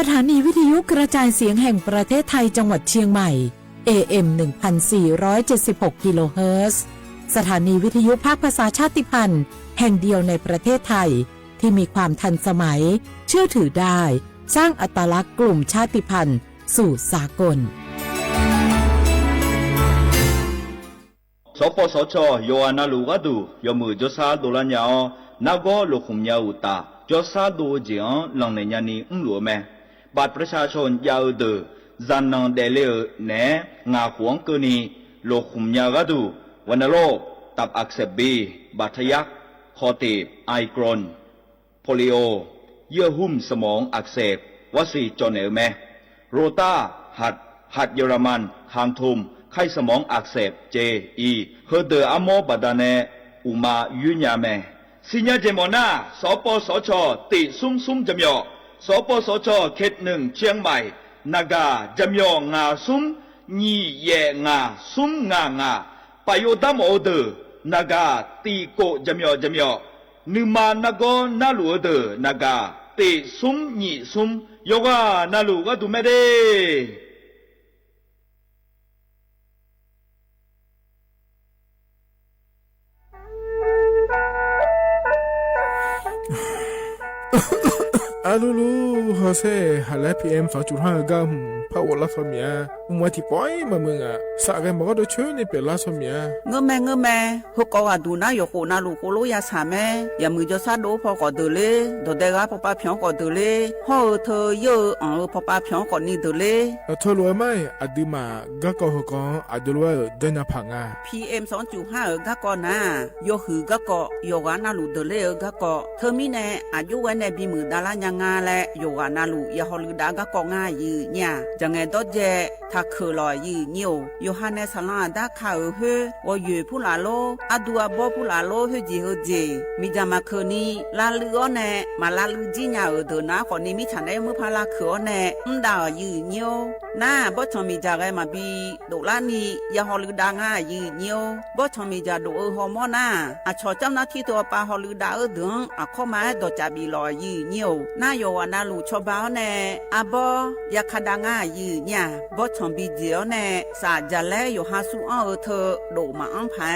สถานีวิทยุกระจายเสียงแห่งประเทศไทยจังหวัดเชียงใหม่ AM 1476 กิโลเฮิรตซ์สถานีวิทยุภาคภาษาชาติพันธุ์แห่งเดียวในประเทศไทยที่มีความทันสมัยเชื่อถือได้สร้างอัตลักษณ์กลุ่มชาติพันธุ์สู่สากลสปสชโยอานาลูกาดูยมือจสาโดลัญญานาโกโลคุมยาอุตาจสาโดเจียงลังในญานีอุ้มหลวแม่บัตรประชาชนยาอุดจันนังเดเลเนงาขวงกนีโลคุมยากาดูวันโรคตับอักเสบบีบาดทะยักคอตีบไอกรนโพลิโอเยื่อหุ้มสมองอักเสบวสีจอนเอลแมโรตาหัดเยอรมันคางทุมไข้สมองอักเสบเจอีเฮเดออะโมบาดาเนอุมายุญญาแมสิญญาเจมอนาสปสชติซุมจำยอสปสชเขต1เชียงใหม่นากาจำยองาซุมญีแยงาซุมงปายโยตัมโอเดนากาตีโกจำยอนึมานากอนาลูเดนากาติซุมญีซุมโยกานาลูกาตุเมเดอาลูฮอเซฮัล PM 2.5 กัมพาวลาสเมียมัวที่ปอยมามึงอ่ะสะแกมก็โดช่วยในเปลาสเมียเงแม่ฮกว่าดูนะยโคนาลูโคโลยาสาแม่อย่ามือจะซาโดพอก็เดเลดเดกาปปาเพียงก็เดเลฮอเธอเยอปปาเพียงก็นี่เดเลทอลวยไม่อดิมากะก็ฮกอดลวยเดนาพังอ่ะ PM 2.5 กะก็นะยหือกะก็ยกานาลูเดเลกะก็เธอมีแน่อายุวันในบีมือดาลายังงาและยกานาลูยาฮอลืดากะก็ง่ายยืเนี่ยจังไงดอเจถ้าคือลอยยืนิวโยฮันเนสลาดาคาเฮวอยู่ผู้ลาโลอะดัวบ่ผู้ลาโลเฮจิเฮเจมีจามาคืนนี้ลาลือแน่มาลาลือจิญาเดนะคนนี้มีฉันได้มือพาลาคือแน่ดายืนิวน่าบ่ชมีจาไกมาบีโดลานี่ยาฮอลืดางายืนิวบ่ชมีจาโดฮอร์โมนาอะชอจำหน้าที่ตัวปาฮอลืดาดึงอะเข้ามาดอจาบีลอยยืนิวน่าโยวานาลูชอบาแน่อะบ่ยาคดางายืเนี่ยบ่ชมบีเจียวแน่สาจะแลอยู่หาสุอ้อเธอโดมาอันแพ้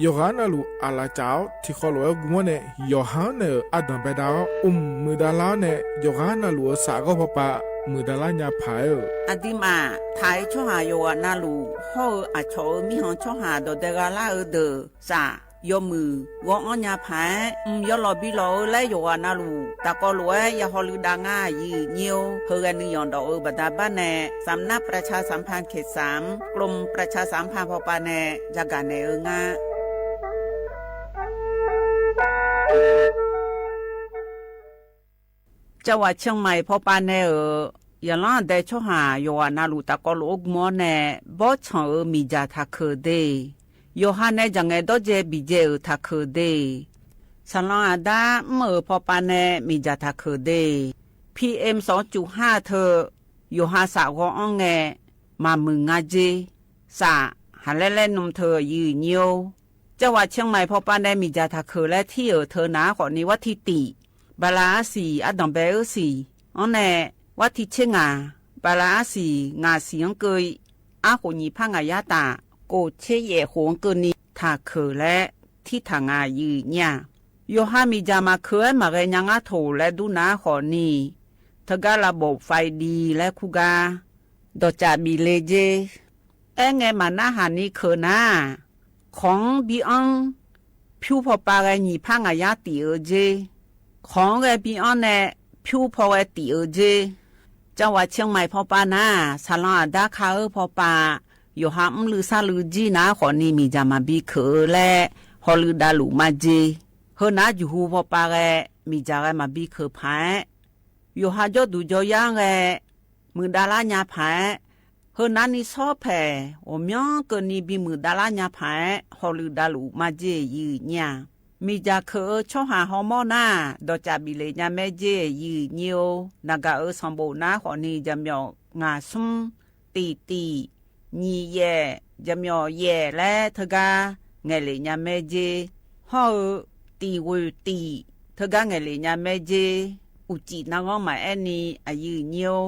ยอฮานาลูอาลาเจ้าที่ขอลอยกวนเนี่ยยอฮานะอดัมเปดามือดาลาเนี่ยยอฮานาลูสาก็พอปะมือดาลาญาพายอดิมาทายช่อหาโยนาลูฮออะชอมีหองช่อหาดเดกาลาเดสายอมือวองอัญญาภายยอลอบิโลและโยวานาลูตะกอลวยยาฮอลืดางายีเนียวเฮกันนิยอนดอกบดาบ้านแน่สำนักประชาสัมพันธ์เขต3กรมประชาสัมพันธ์พอปาแน่จักาแน่งาจังหวัดเชียงใหม่พอปาแน่ยาลาได้ช่อหาโยวานาลูตะกอลอกมอแน่บ่ชอมีจาทาเคเดโยฮันเนจังไงดอเจบิเจทักคือเดฉันลองอาดาเมื่อพอปานเนมีจาทักคือเด PM 2.5 เธอโยฮันสาวอ้องแงมามึงงาเจสาหันเล่นนมเธอยืนโยจังหวัดเชียงใหม่พอปานเนมีจาทักคือและที่เธอหนาขอนี้วัดทิติบาลาสีอดัมเบลสีอ้อแน่วัดทิเชงาบาลาสีงาเสียงเกยอาโหญีพังอายาตาโกเชเยหวงกนีทาเคและที่ทางายืเนี่ยโยฮามีจามาเคยมาเรยังอาโถและดูนาขอนี่ทการะบบไฟดีและคุกาดอจาบีเลเจไงมาหน้าหานี้เคนาของบีอังผิวพอปาไงหนีพังอายาติเจของไงบีอังเนผิวพอไอติเจจังหวัดเชียงใหม่พอปานาสาลาดาคาพอปาโยฮามลือซาลือจีนาขอนี่มีจามาบีเคและฮอลือดาลูมาเจเฮนาอยู่ฮูพอปาแกมีจาแกมาบีเคพายโยฮาจอดูจอย่างแกมือดาลาญาพายเฮนานี่ซอแผ่โอมยองเกินนี่บีมือดาลาญาพายฮอลือดาลูมาเจยืเนี่ยมีจาเคช่อหาฮอร์โมนาดอจาบิเลญาแม่เจยืเนียวนากาสัมโบนาขอนี่จำยองาซุมตีညီရဲ့ဂျမြော်ရဲ့လဲထကားငယ်လေးညာမဲကြီးဟောတီဝတီထကားငယ်လေးညာမဲကြီးဟ อุจินางอมาแอนีอายุเนียว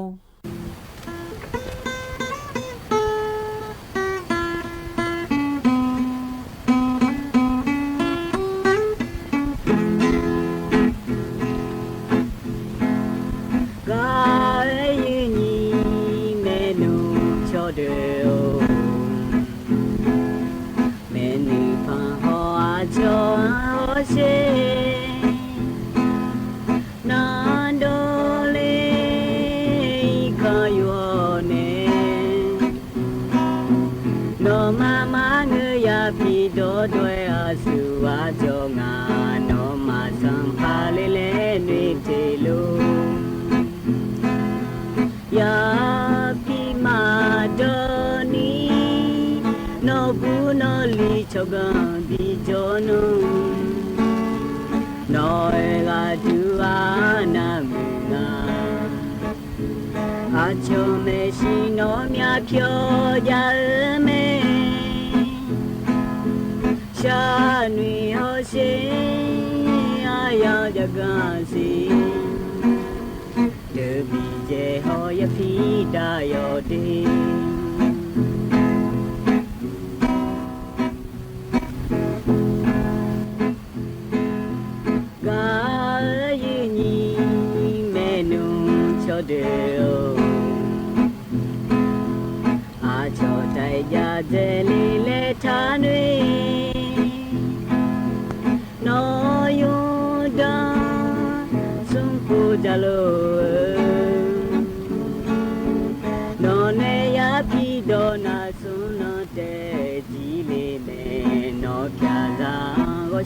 chogan di jono noe ga duana menga acho me shino mya phyo ja me sha nui ho shin aya jaga si de bi je ho ya phi da yo de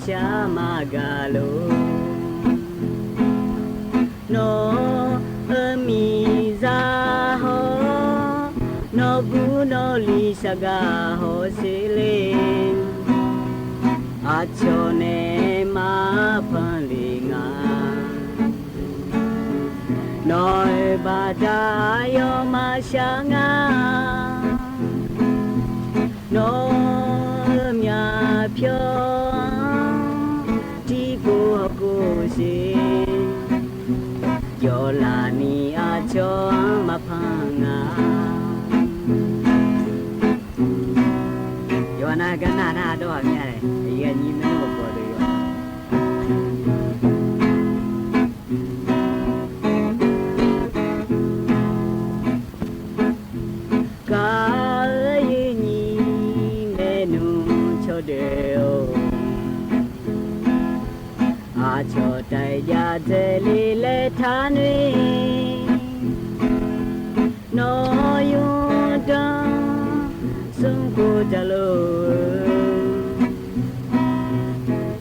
Shamagalo no amiza ho no buno lisaga ho sile achone ma palinga no bada yo ma shanga no mya phyo Yolani acho mapanga Yona gana na do amyare ye ni me ko ko do yo Ka ye ni me nu chode o Acho tai ya de li le tha nui no yu da sung ko ja lo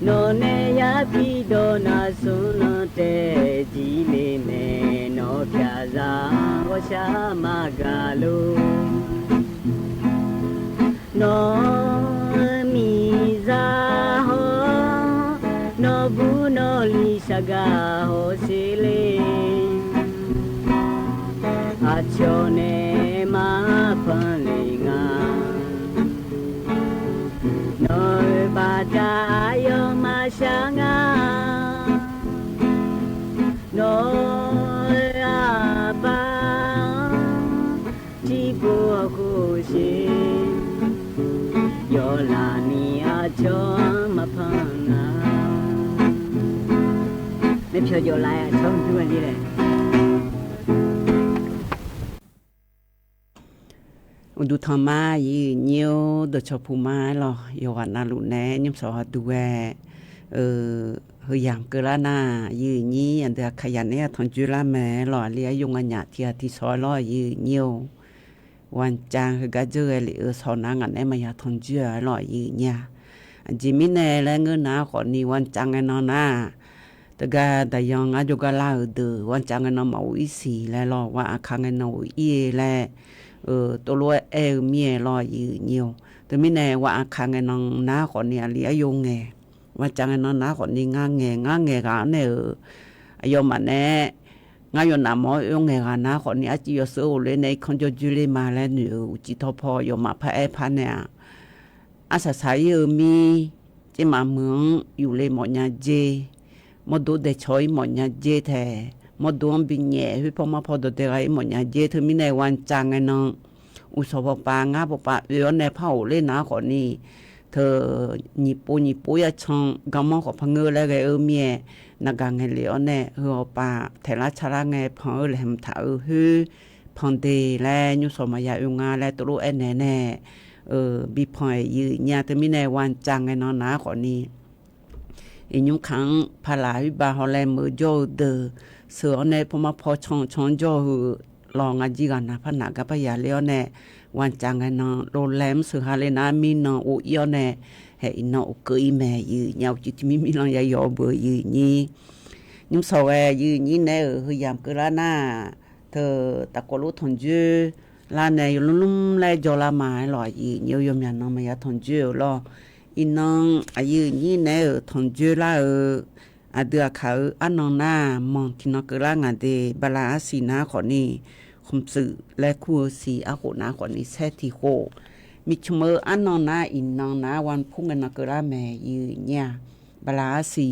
no ne ya pi do na sun no te ji le me no phya za ho sha ma ga lo no mi za ho no bu no li saga ho sile achone ma palinga no bada yo ma shanga no aba ti bo ko shi yo la ni acho ma pangaไม่เชื่อโยไลอ่ะช่องดูอันนี้เลยดูธรรมะยีเนียวโดชพูมาหรอโยวันนาลุแน่ยมสอดูแวเฮยังเกลานายีนี้อันเดขยันเนี่ยทนจุลาแม่หรอเลียยงอัญญาที่ที่ซอยหรอยีเนียววันจางคือกะเจอหรือสอนางอันไหนมาอย่าทนจุหรอยีเนี่ยอันจิมิแน่และเงินนาขอนี้วันจางไงนอนาตะกะตะยองอาจุกะลาเดวันจังนอมาอีสีแลลอว่าอาคังนออีแลตโลเอเมียลอยืเนียวแต่มิแน่ว่าอาคังนองนาขอนี่อลีอายงแงว่าจังนอนาขอนี่งาแงกะเนอายอมาแน่งายนามอยงแงกะนาขอนี่อาจิยอโซเลในคอนโจจุเลมาแลนูจิตพอยอมาพะเอพะเนี่ยอาสาสายมีจิมาเมืองอยู่เลหมอญาเจมดูได้ช่วยหมอญาเจแท้ มดวงบิญแยฮึพอมาพอดเดไรหมดยาเยเธอมีในวันจังไงน้องอุสบปางาปปะเอในเผาเล่นนะขอนี้เธอญี่ปุ่นยาชองกำมองขอพังเงอแล้วไงเมียนักการเงินเหลียวแน่เฮอปาเทราชราไงพังเลยมถาฮือพังเดแลยุสมายาอุงาและตุรุแน่บีพอยยืญาเธอมีในวันจังไงน้องนะขอนี้อียุครั้งพลาวิบาฮอลแลนด์มือโจเดเสือในพมาพอชองโจหือลองอาจีกันนะพนักกับพยาเลี้ยวแน่วันจังไงน้องโรแลมสือฮาเลนามีน้องอุยอแน่เฮน้องเกยแม่ยืญาจิตมีน้องยายอเบอยืนี้ยุสาวยืนี้แน่คือยามกระหน้าเธอตะกลุทนจือลาในลุ่มๆและจอละมาหล่อยืยยมยันน้องมายาทนจือรออีน้องอายุนี้แน่ทนจือละอาเดือเขาอันน้องหน้ามองที่นกกระงานเดบลาสีนาขอนี้คมสื่อและคู่สีอาโหนาขอนี้แท้ที่โคมิชเมออันน้องหน้าอินน้องหน้าวันพุ่งกันนกกระแม่ยืเนี่ยบลาสี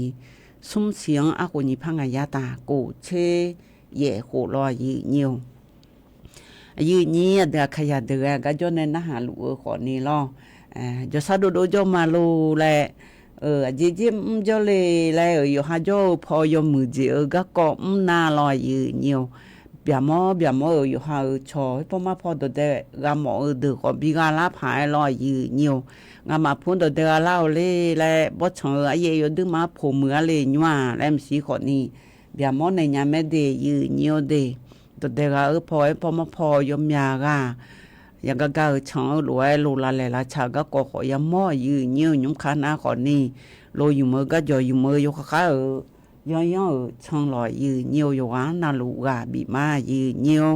ซุ้มเสียงอาโหนี้พังอายาตาโกเชเย่โหรอยืเนียวยืนี้เดือขยะเดือก็จนในนาหาลูกขอนี้ล้อจะซาโดโจมาโลแลจิจิมจอเลยแลอยู่หาโจพอยมือจิก็ก็นาลอยยืเนียวเบียมอยู่หาชอพอมาพอดเดกะหมอเดก็บิกาลาผายลอยยืเนียวงามาพุ่นดเดลาเลแลบ่ชออาเยอยู่ดึมาผมมือเลญัวแลมสีขอนี้เบียมในญาแม่เดยืเนียวเดดเดกะพอมาพอยมยากายังก็ก้าวช่องรวยโลลาเลลาชาก็ขอยามอยืเนียวยุมคานาขอนี้โลอยู่มือก็จอยู่มือยกขาย่อช่องลอยยืเนียวอยู่ว่านาลูกาบีมายืเนียว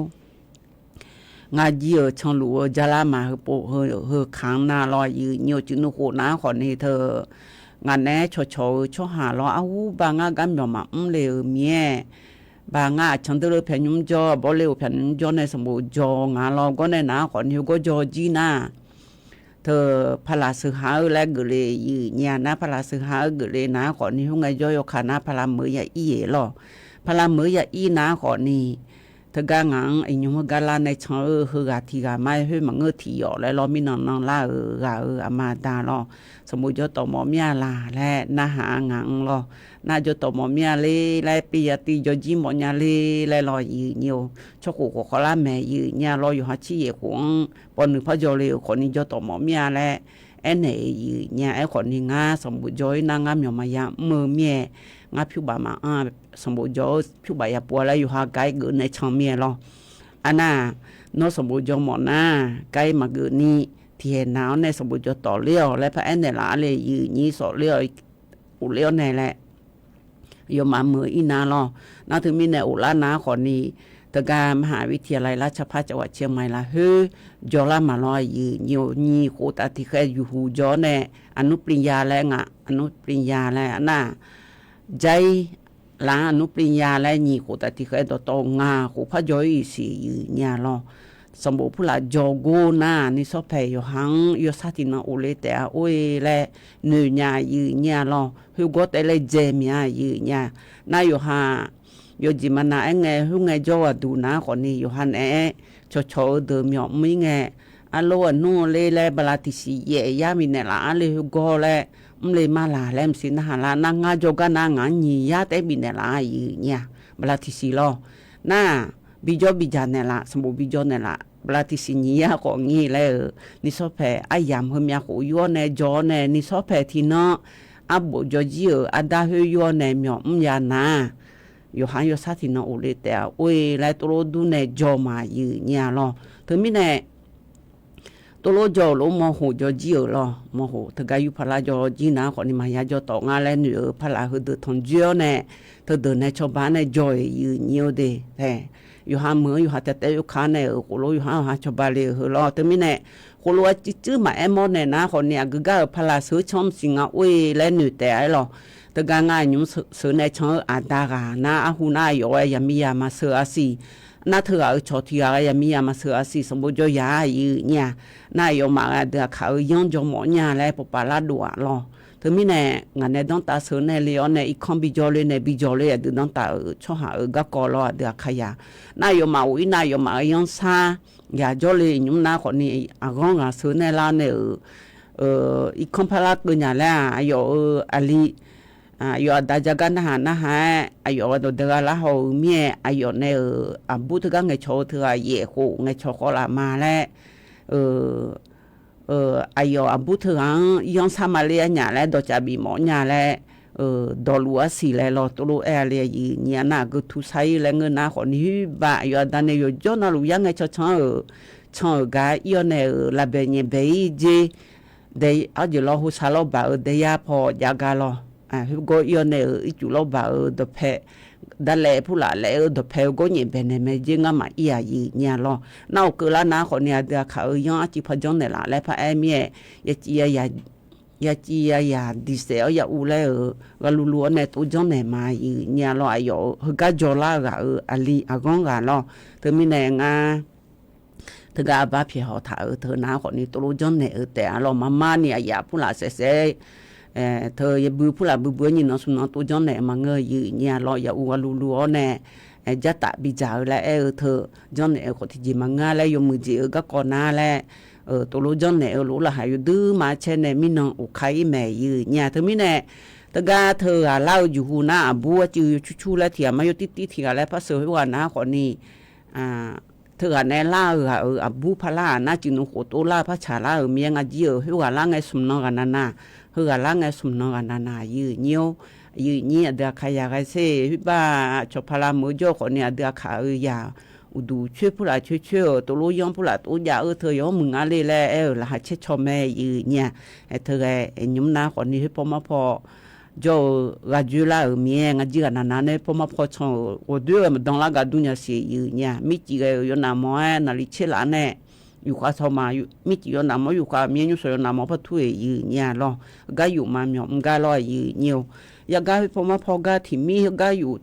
งาเยียช่องลูจาลามาโปเฮค้างนาลอยยืเนียวจึงโหนาขอนี้เธองานแน่ชหาลออาวูบางากำยอมาเลเมียบางฉันเตอเพนยุมจอบอเลวเพนจอในสมบูจองาลอก็ในนาขอนหิวก็จอจีนาเธอพลาสือหาและกเลยืญานะพลาสือหากเลนาขอนหิวไงจอยคานาพลามือยาอีลอพลามือยาอีนาขอนี้เธอกางงังไอยุมกาลาในชอเฮกาทีกาไม่เฮมังเงทีอและรอมีน้องลากาอามาตาลอสมุจตอมอมียลาและนาหางังลอนาจตอมอมียเลและปียติจจิมอญาเลและลอยืเนียวชกโกขลาแม่ยืญาลออยู่หาชีหวงปนึพะจอเลคนนี้จตอมอมียและเอเนยืญาไอคนนี้งาสมุจอยนางามยมายามือเมียงาผิวบามาสมุจอยผิวบายาปัวและอยู่หาไกเกินในช่องเมียลออันน่ะโนสมุจอยหมอนาไกมาเกินนี้ที่เห็นหนาวในสมุจอยต่อเลี้ยวและพระเอเนลาเลยยืนี้สอเลี้ยวอุเลี้ยวในแหละยมามืออีนาลอนาถึงมีในอุลานาขอนี้ตะการมหาวิทยาลัยราชภัฏจังหวัดเชียงใหม่ละจอลามาลอยยืนีโคตาที่เคยอยู่หูจอแน่อนุปริญญาและอนุปริญญาและน่ะใจลาอนุปริญญาและนีโคตาที่เคยตงาโคพะจอยสียืญาลอสมบูรณ์ผู้ละจอโกนานิสอเพยหังยศตินาโอเลแต่โอและเนื้อยืญาลอฮึกแต่เลยเจมียืญานายอยู่หาโยจิมานาไงฮึไงจอดูนาคนนี้อยู่หันชอเดิมยอมไม่ไงอโลนูเลบลาติสีเยยามิเนลาเลฮึกและเลมาลาแลมสินหาลานางาจกานางานียาแต่บิเนลายืญาบลาติสีลอน่าบิจาเนละสมบูบิจเนละบลาติสินียาของงี้แล้วนิสอเพอายามเฮมียาโหยัวเนจอเนนิสอเพทีเนาะอับจอจีอาดาเฮยัวเนมียานาอยู่หันยศตินาโอเลแต่โอ้ยและตัวดูเนจอมายืญาลอถึงมีเนตัวจอลมโหจอจีลอมโหทกายุพลาจอจีนาคนนี้มายาจอตองาและเนือพลาคือเดทอนเจียวเนเธอเดินในชาวบ้านในจอยยืญเดแต่อยู่หามืออยู่หาแต่อยู่ขาในโคโลอยู่หาชาวบ้านเลยเหรอแต่ไม่แน่โคโลจื้อมามอเนี่ยนะคนเนี่ยก็พลาซื้อชมสิงห์อุ้ยและหนูแต่ไอ้หรอแต่การงานยุ่งซื้อในช่องอาดากานะอาหูน่าอยู่ยามียามาเสือสีน่าเธอชอที่ยามียามาเสือสีสมบูรณ์ยาอยู่เนี่ยน่าอยู่มาเดือเขาย้อนจมหมอเนี่ยและปปาลาดัวหรอ ถึงมีแน่งานในต้องตาเสือในเลียในอีกคอมบิจอเลยในบิจอเลยดูต้องตาช่อหาก็กอลอเดือขยะนายมาอุนายมายังซาอย่าจอเลยยุมนาคนนี้อากงอ่ะเสือในลาเนี่ยอีกคอมพลาตัวอย่างแล้วอายุอลีอายุดาจักันนะฮะอายุตัวเดือละหัวเมียอายุเนี่ยบุตรก็เงยโชว์เธอเย่หูเงยโชว์ก็ละมาแล้วอายุบุตรยังสามารถเลี้ยงเนี่ยแล้วดจะบีหมอเนี่ยแล้วดอลัวสิแล้วเราตัวเอเลียเนี่ยน่ะก็ทุใช้แล้วเงินน่ะคนนี้บ้าอายุดันเนี่ยจนเรายังเงยโชว์ช่างกายย้อนเนี่ยละเบเนี่ยเบยเจเดี๋ยวอายุเราหัวชาเราบ่าวเดียพอยากาเราฮึก็ย้อนเนี่ยอีจุเราบ่าวดเพดันแลผู้ละแล้วดเพก็เนี่ยเป็นเนี่ยจริงอ่ะมาอีอ่ะเนี่ยเราน่าเกิดละนะคนเนี่ยเดี๋ยวเขายังอาจิพจน์เนี่ยละแล้วพระเอเมียยาจียาดิเซลยาอูเลก็รู้ๆเนี่ยตัวจนเนี่ยมาเนี่ยเราอายุฮึก็จอละก็อลีอากงก็เราถึงมีเนี่ยงาถึงก็บ้าเพียหอถาเธอหน้าคนนี้ตัวจนเนี่ยแต่เรามาเนี่ยอย่าผู้ละเซ่เธออย่าบื้อผู้ละบื้อนี่เนาะสุนตัวจนเนี่ยมาเงยเนี่ยเราอย่าอูก็รู้ๆเนี่ยจะตะบิจาแล้วเธอจนเนี่ยคนที่จีมางาแล้วยมือจีก็ก่อนหน้าแล้วตัวรู้จนเนี่ยรู้ละหายดื้อมาเช่นเนี่ยมีน้องอุคายแม่เนี่ยเธอมีเนี่ยตะกาเธอเล่าอยู่หูหน้าบัวจือชูๆแล้วเถียมาอยู่ติๆเถียแล้วพระเสวยว่านะคนนี้เธอแน่ล่าบูพลาน่าจินุโคโตลาพระชาลาเมียงอาจีเฮว่าล่างไงสมนองกันนาเฮว่าล่างไงสมนองกันนายืเนียวนี่เดือขยาไกเซ่ฮิบ้าชพลามือโจคนเนี่ยเดือขายาอุดูช่วยผู้ละช่วยตัวรู้ยองผู้ละตัวยาเธอยองมึงอะไรแล้วละเช็ดชอแม่เนี่ยเธอยุมนาคนนี้พอมาพอjo gajula mie ngajiga nanane poma phochon odio dans la gadunya si nya miti ga yo na mo na li chela ne yu kwa thoma yu miti yo na mo yu kwa mie nyu so yo na mo phathu nya lo ga yu ma myo nga lo nyu ya ga poma phoga thimi ga yu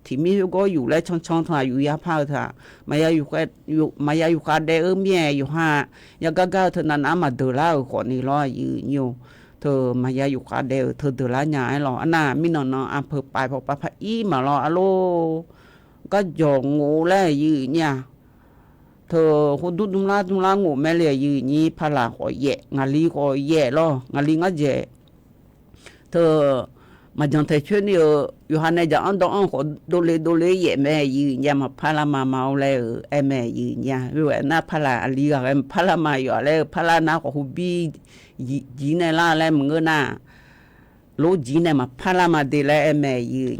thimi go yu le chong chong tha yu ya pha tha maya yu kwa de mie yu ha ya ga tha na ma de la ko ni lo nyuเธอมายาอยู่คาเดเธอเดือละหยายหรออันน่ะมินนออำเภอปลายพอปะพะอีมาหรออะโลก็หยองงูแลเนี่ยเธอคนดุมลางูแม่เลยนี่พลาขอแย่งาลีขอแย่หรองาลีงาแย่เธอมาจังเธอช่วยนี่อยู่หันในจะอันต้องขอโดเลแย่แม่เนี่ยมาพลามาเมาแล้วแม่เนี่ยรู้ว่าน่าพลาลีก็พลามาอยู่แล้วพลานาขอฮูบีจีในล่าแล้วมึงก็น่ารู้จีในมาพาลามาเดลแม่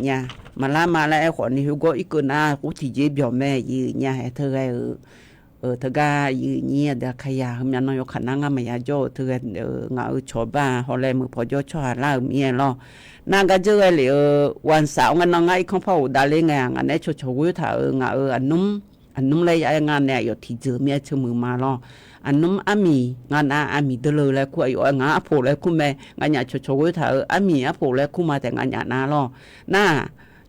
เนี่ยมาลามาแล้วคนนี้ก็อีกคนน่ากูที่เจ็บยอมแม่เนี่ยเธอเธอก็เนี่ยเด็กขยะมันน้อยขนาดงั้นไม่ยากโจเธองาชอบบ้าพอเลยมือพอโจชอบล่าเมียล้อนางก็เจอเลยวันเสาร์งั้นน้องไอ้ของพ่อดาเลงงั้นไอ้ชอบวิ่งถ่ายงาอันนุ่มเลยไอ้งานเนี่ยอยู่ที่เจอเมียชื่อมือมาล้ออันนุ่มอามีงานอามีเดลเลยคุยงานอโผเลยคุแม่งานอยากชวยเธออามีอโผเลยคุมาแต่งานอยากนาล้อน่า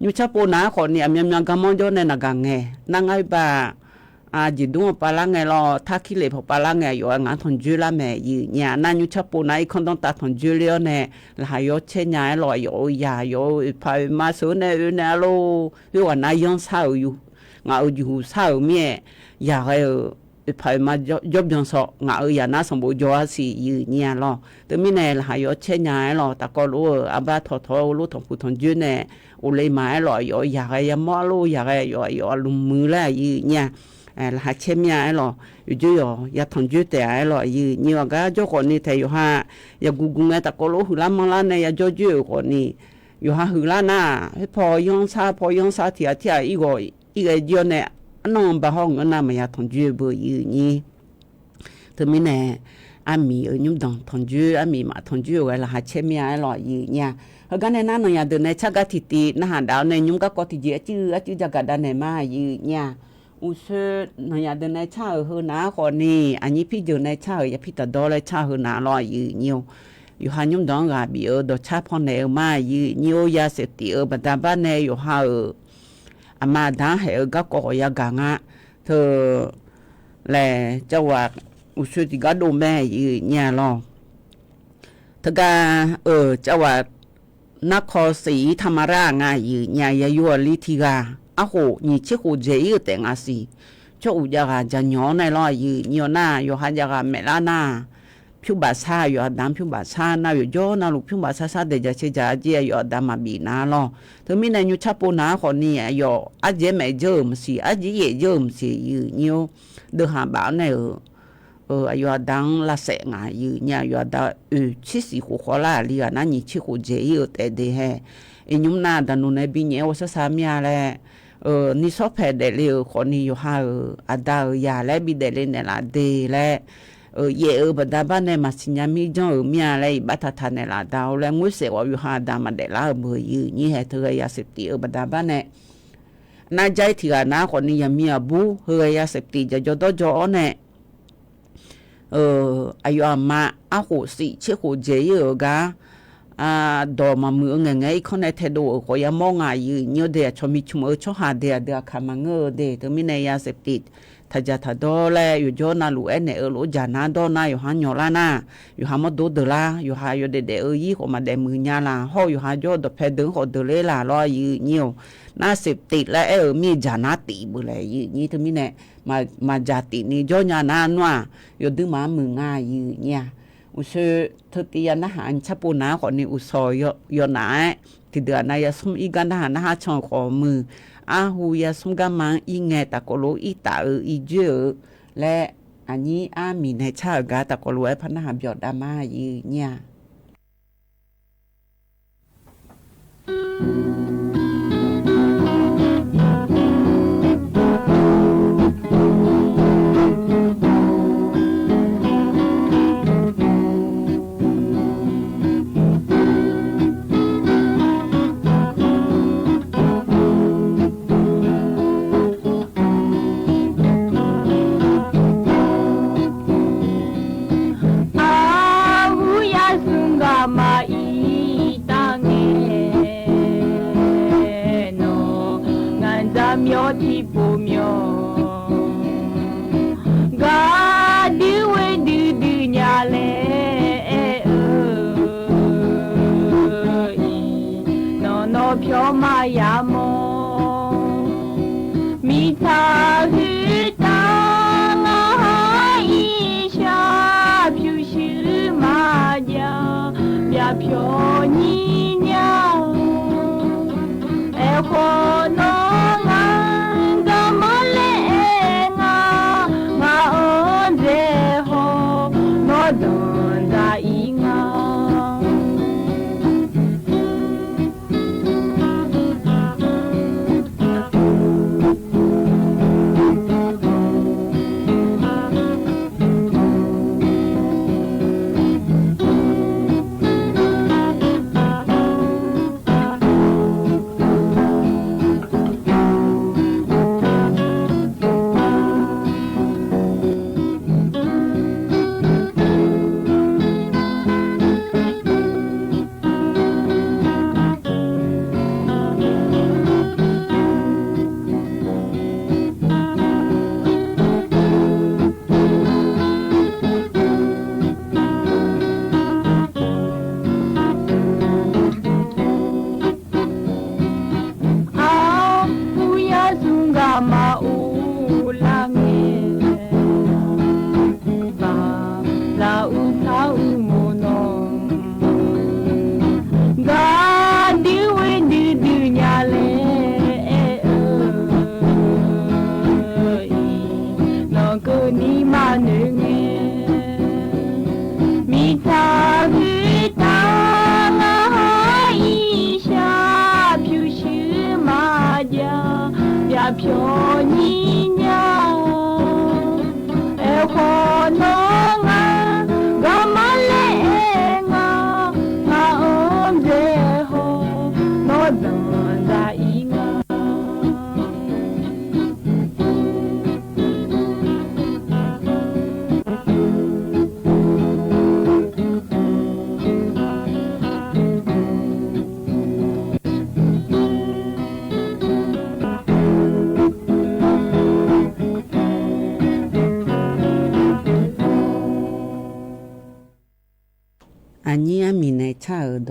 อยู่ชาปูนาคนเนี่ยยังกำมองโยนในนักงานนางไอ้บ้าจิตดวงปาลังไงล้อถ้าคิดเลยพอปาลังไงอยู่งานทนจุลาแม่เนี่ยนั่นอยู่ชาปูนาอีกคนต้องตัดทนจุเลียวเนี่ยหลายยศเช่นยายลอยอยู่พายมาสูนเนี่ยโลอยู่วันนั้นยังเศร้าอยู่งานอยู่เศร้าเมียอยากให้พายมายบยังสองาอย่าน่าสมบูรณ์ยอสิเนี่ยล้อแต่ไม่แน่ละหายเช่นยายล้อแต่ก็รู้อาบ้าทอรู้ถงผู้ทนยืนเนี่ยอุเลยมาล้ออยากให้ยามอรู้อยากให้ยอลุมมือแล้วเนี่ยละหาเช่นยายล้ออยู่อยากทนยืนแต่ล้อเนี่ยก็เจ้าคนนี้แต่อยู่ฮะอยากกุงแต่ก็รู้หือละมังละเนี่ยอยากเจ้าคนนี้อยู่ฮะหือละน่ะพอยองซาเถียอีกเดียวเนี่ยน้องบ้าห้องน่ะไม่อยากทนจืดบ่นี่เธอไม่แน่อามียุ่งดังทนจืดอามีมาทนจืดไว้ละหาเช่นมีอะไรหล่อเนี่ยเขากันในนั้นน้องอยากเดินในชักกะตินะหาดาวในยุ่งก็ติจืดจักรดานในมาเนี่ยอุศน้องอยากเดินในชาเฮนะคนนี้อันนี้พี่เดินในชาอย่าพี่ตัดดอเลยชาเฮนะหล่อเนี่ยอยู่หันยุ่งดังกับบีดอชาพอนในมาเนี่ยยาเสพติดบัดดาบ้านในอยู่หาอามาด่าให้ก็ก่อยากางะเธอแลเจ้าว่าอุสุติก็ดูแม่เนี่ยล้อ ทกาจังหวัดนครศรีธรรมราชงายืญายยัวลิธิกาอะโหนี่ชิโคเจยแต่งอาซีโชอุยากาจะญอในลอยยืญอหน้าอยู่หายากาเมลานาพิวบาซาอยู่ดามพิวบาซานาอยู่โยนาลูกพิวบาซาเดจะเชจาเจียอยู่ดามาบีนาลอถึงมีในยุชาปูนาคนนี้อยู่อาเจไม่เจิมสิอาเจเยเจิมสิยืญอเดหาบ่าวในอยู่ดังละเสงายืญอยู่ดาชิสิหูขอลาลีนะนี่ชิโคเจยแต่เดเฮยุมนาดานุในบิเนวสสามีแลนี่ซอแพเดเลคนนี้อยู่หาอาดายาและบิเดเลเนลาเดและเยบดาบ้านในมาสิญามีจงมีอะไรบัตทานในลาดาวและงุเสวอยู่หาดามาเดลาเบยนี่ให้เธอยาเสพติดบดาบ้านในน่าใจที่นาคนนี้ยังมีอบูเฮยาเสพติดจะจดจ่อเนี่ยอายุมาอาหูสิเชโคเจยกาดอมามือไงคนในเทโดก็ยังมองยืนเดียชมิชุมชหาเดียคามังเดถึงมีในยาเสพติดถ้าจะถ้าดอแลอยู่โจนาลูเนลูจานาดอนาอยู่หันยอลานาอยู่หามดดลาอยู่หาอยู่เดยี่ขมาเดมืญาลาฮออยู่หาโจดแพดึงขอเดเลลาลอยยืนเนียวน่าเสพติดและมีจานาติบุเลยยืนนี่ถึงมีเนี่ยมาจาตินี่โจญานานัวอยู่ดึงมามืองายืนเนี่ยอุเชทติยานะหารชะปูนาคนนี้อุซอยยอนาที่เดือนนายสมอีกันนะนะฮะช่องขอมืออาหูยาสมกามังอีแงตะโกโลอีตาอีเจอและอันนี้อามีในชาติกาตะโกโลไอ้พนะหาบยอดดามาอีเนี่ย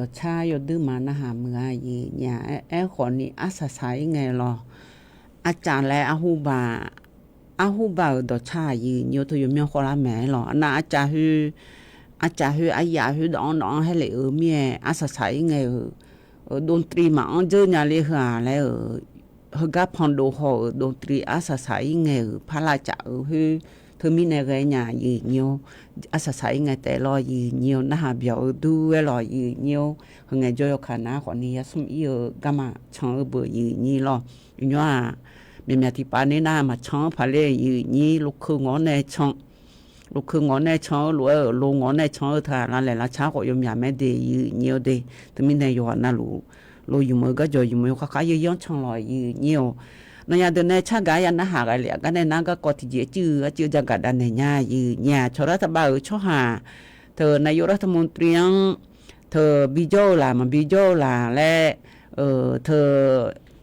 ดชาyoดื้อมานะหามือยีเนี่ยขอนี่อาสาสายไงลออาจารย์และอาฮูบาดชายีโยตัวอยู่เมียขอละแม่ลอนะอาจารย์ฮืออายาฮือดองให้เลยเมียอาสาสายไงดนตรีมาอันเจอเนี่ยเลยหาแล้วฮกะพอนโดโหดนตรีอาสาสายไงพระราชาฮือเธอมีในไงเนี่ยยีเนียวอาสาสายไงแต่รอยีเนียวนะหาเบียวดูเวลอยีเนียวไงจอยคณะคนนี้สมอีกะมาช่องเบยีนี่ลออยู่ว่าเมียที่ปานนี้นะมาช่องพะเลยีนี่ลูกคืองอในช่องลูกคืองอในช่องหรือลงงอในช่องทานั่นแหละละช้าก็ยมยาแม่เดยีเนียวเดแต่มีในยอนะลูอยู่มือก็จอยอยู่มือค่าๆย้อนช่องลอยยีเนียวนายเดินในชากายันนะหากอะไรกันในนั้นก็กอดที่จื้อจังกัดดันในญ่ายืญาชรัฐบาลชหาเธอนายกรัฐมนตรีเธอบิโจล่ะมันบิโจล่ะและเธอ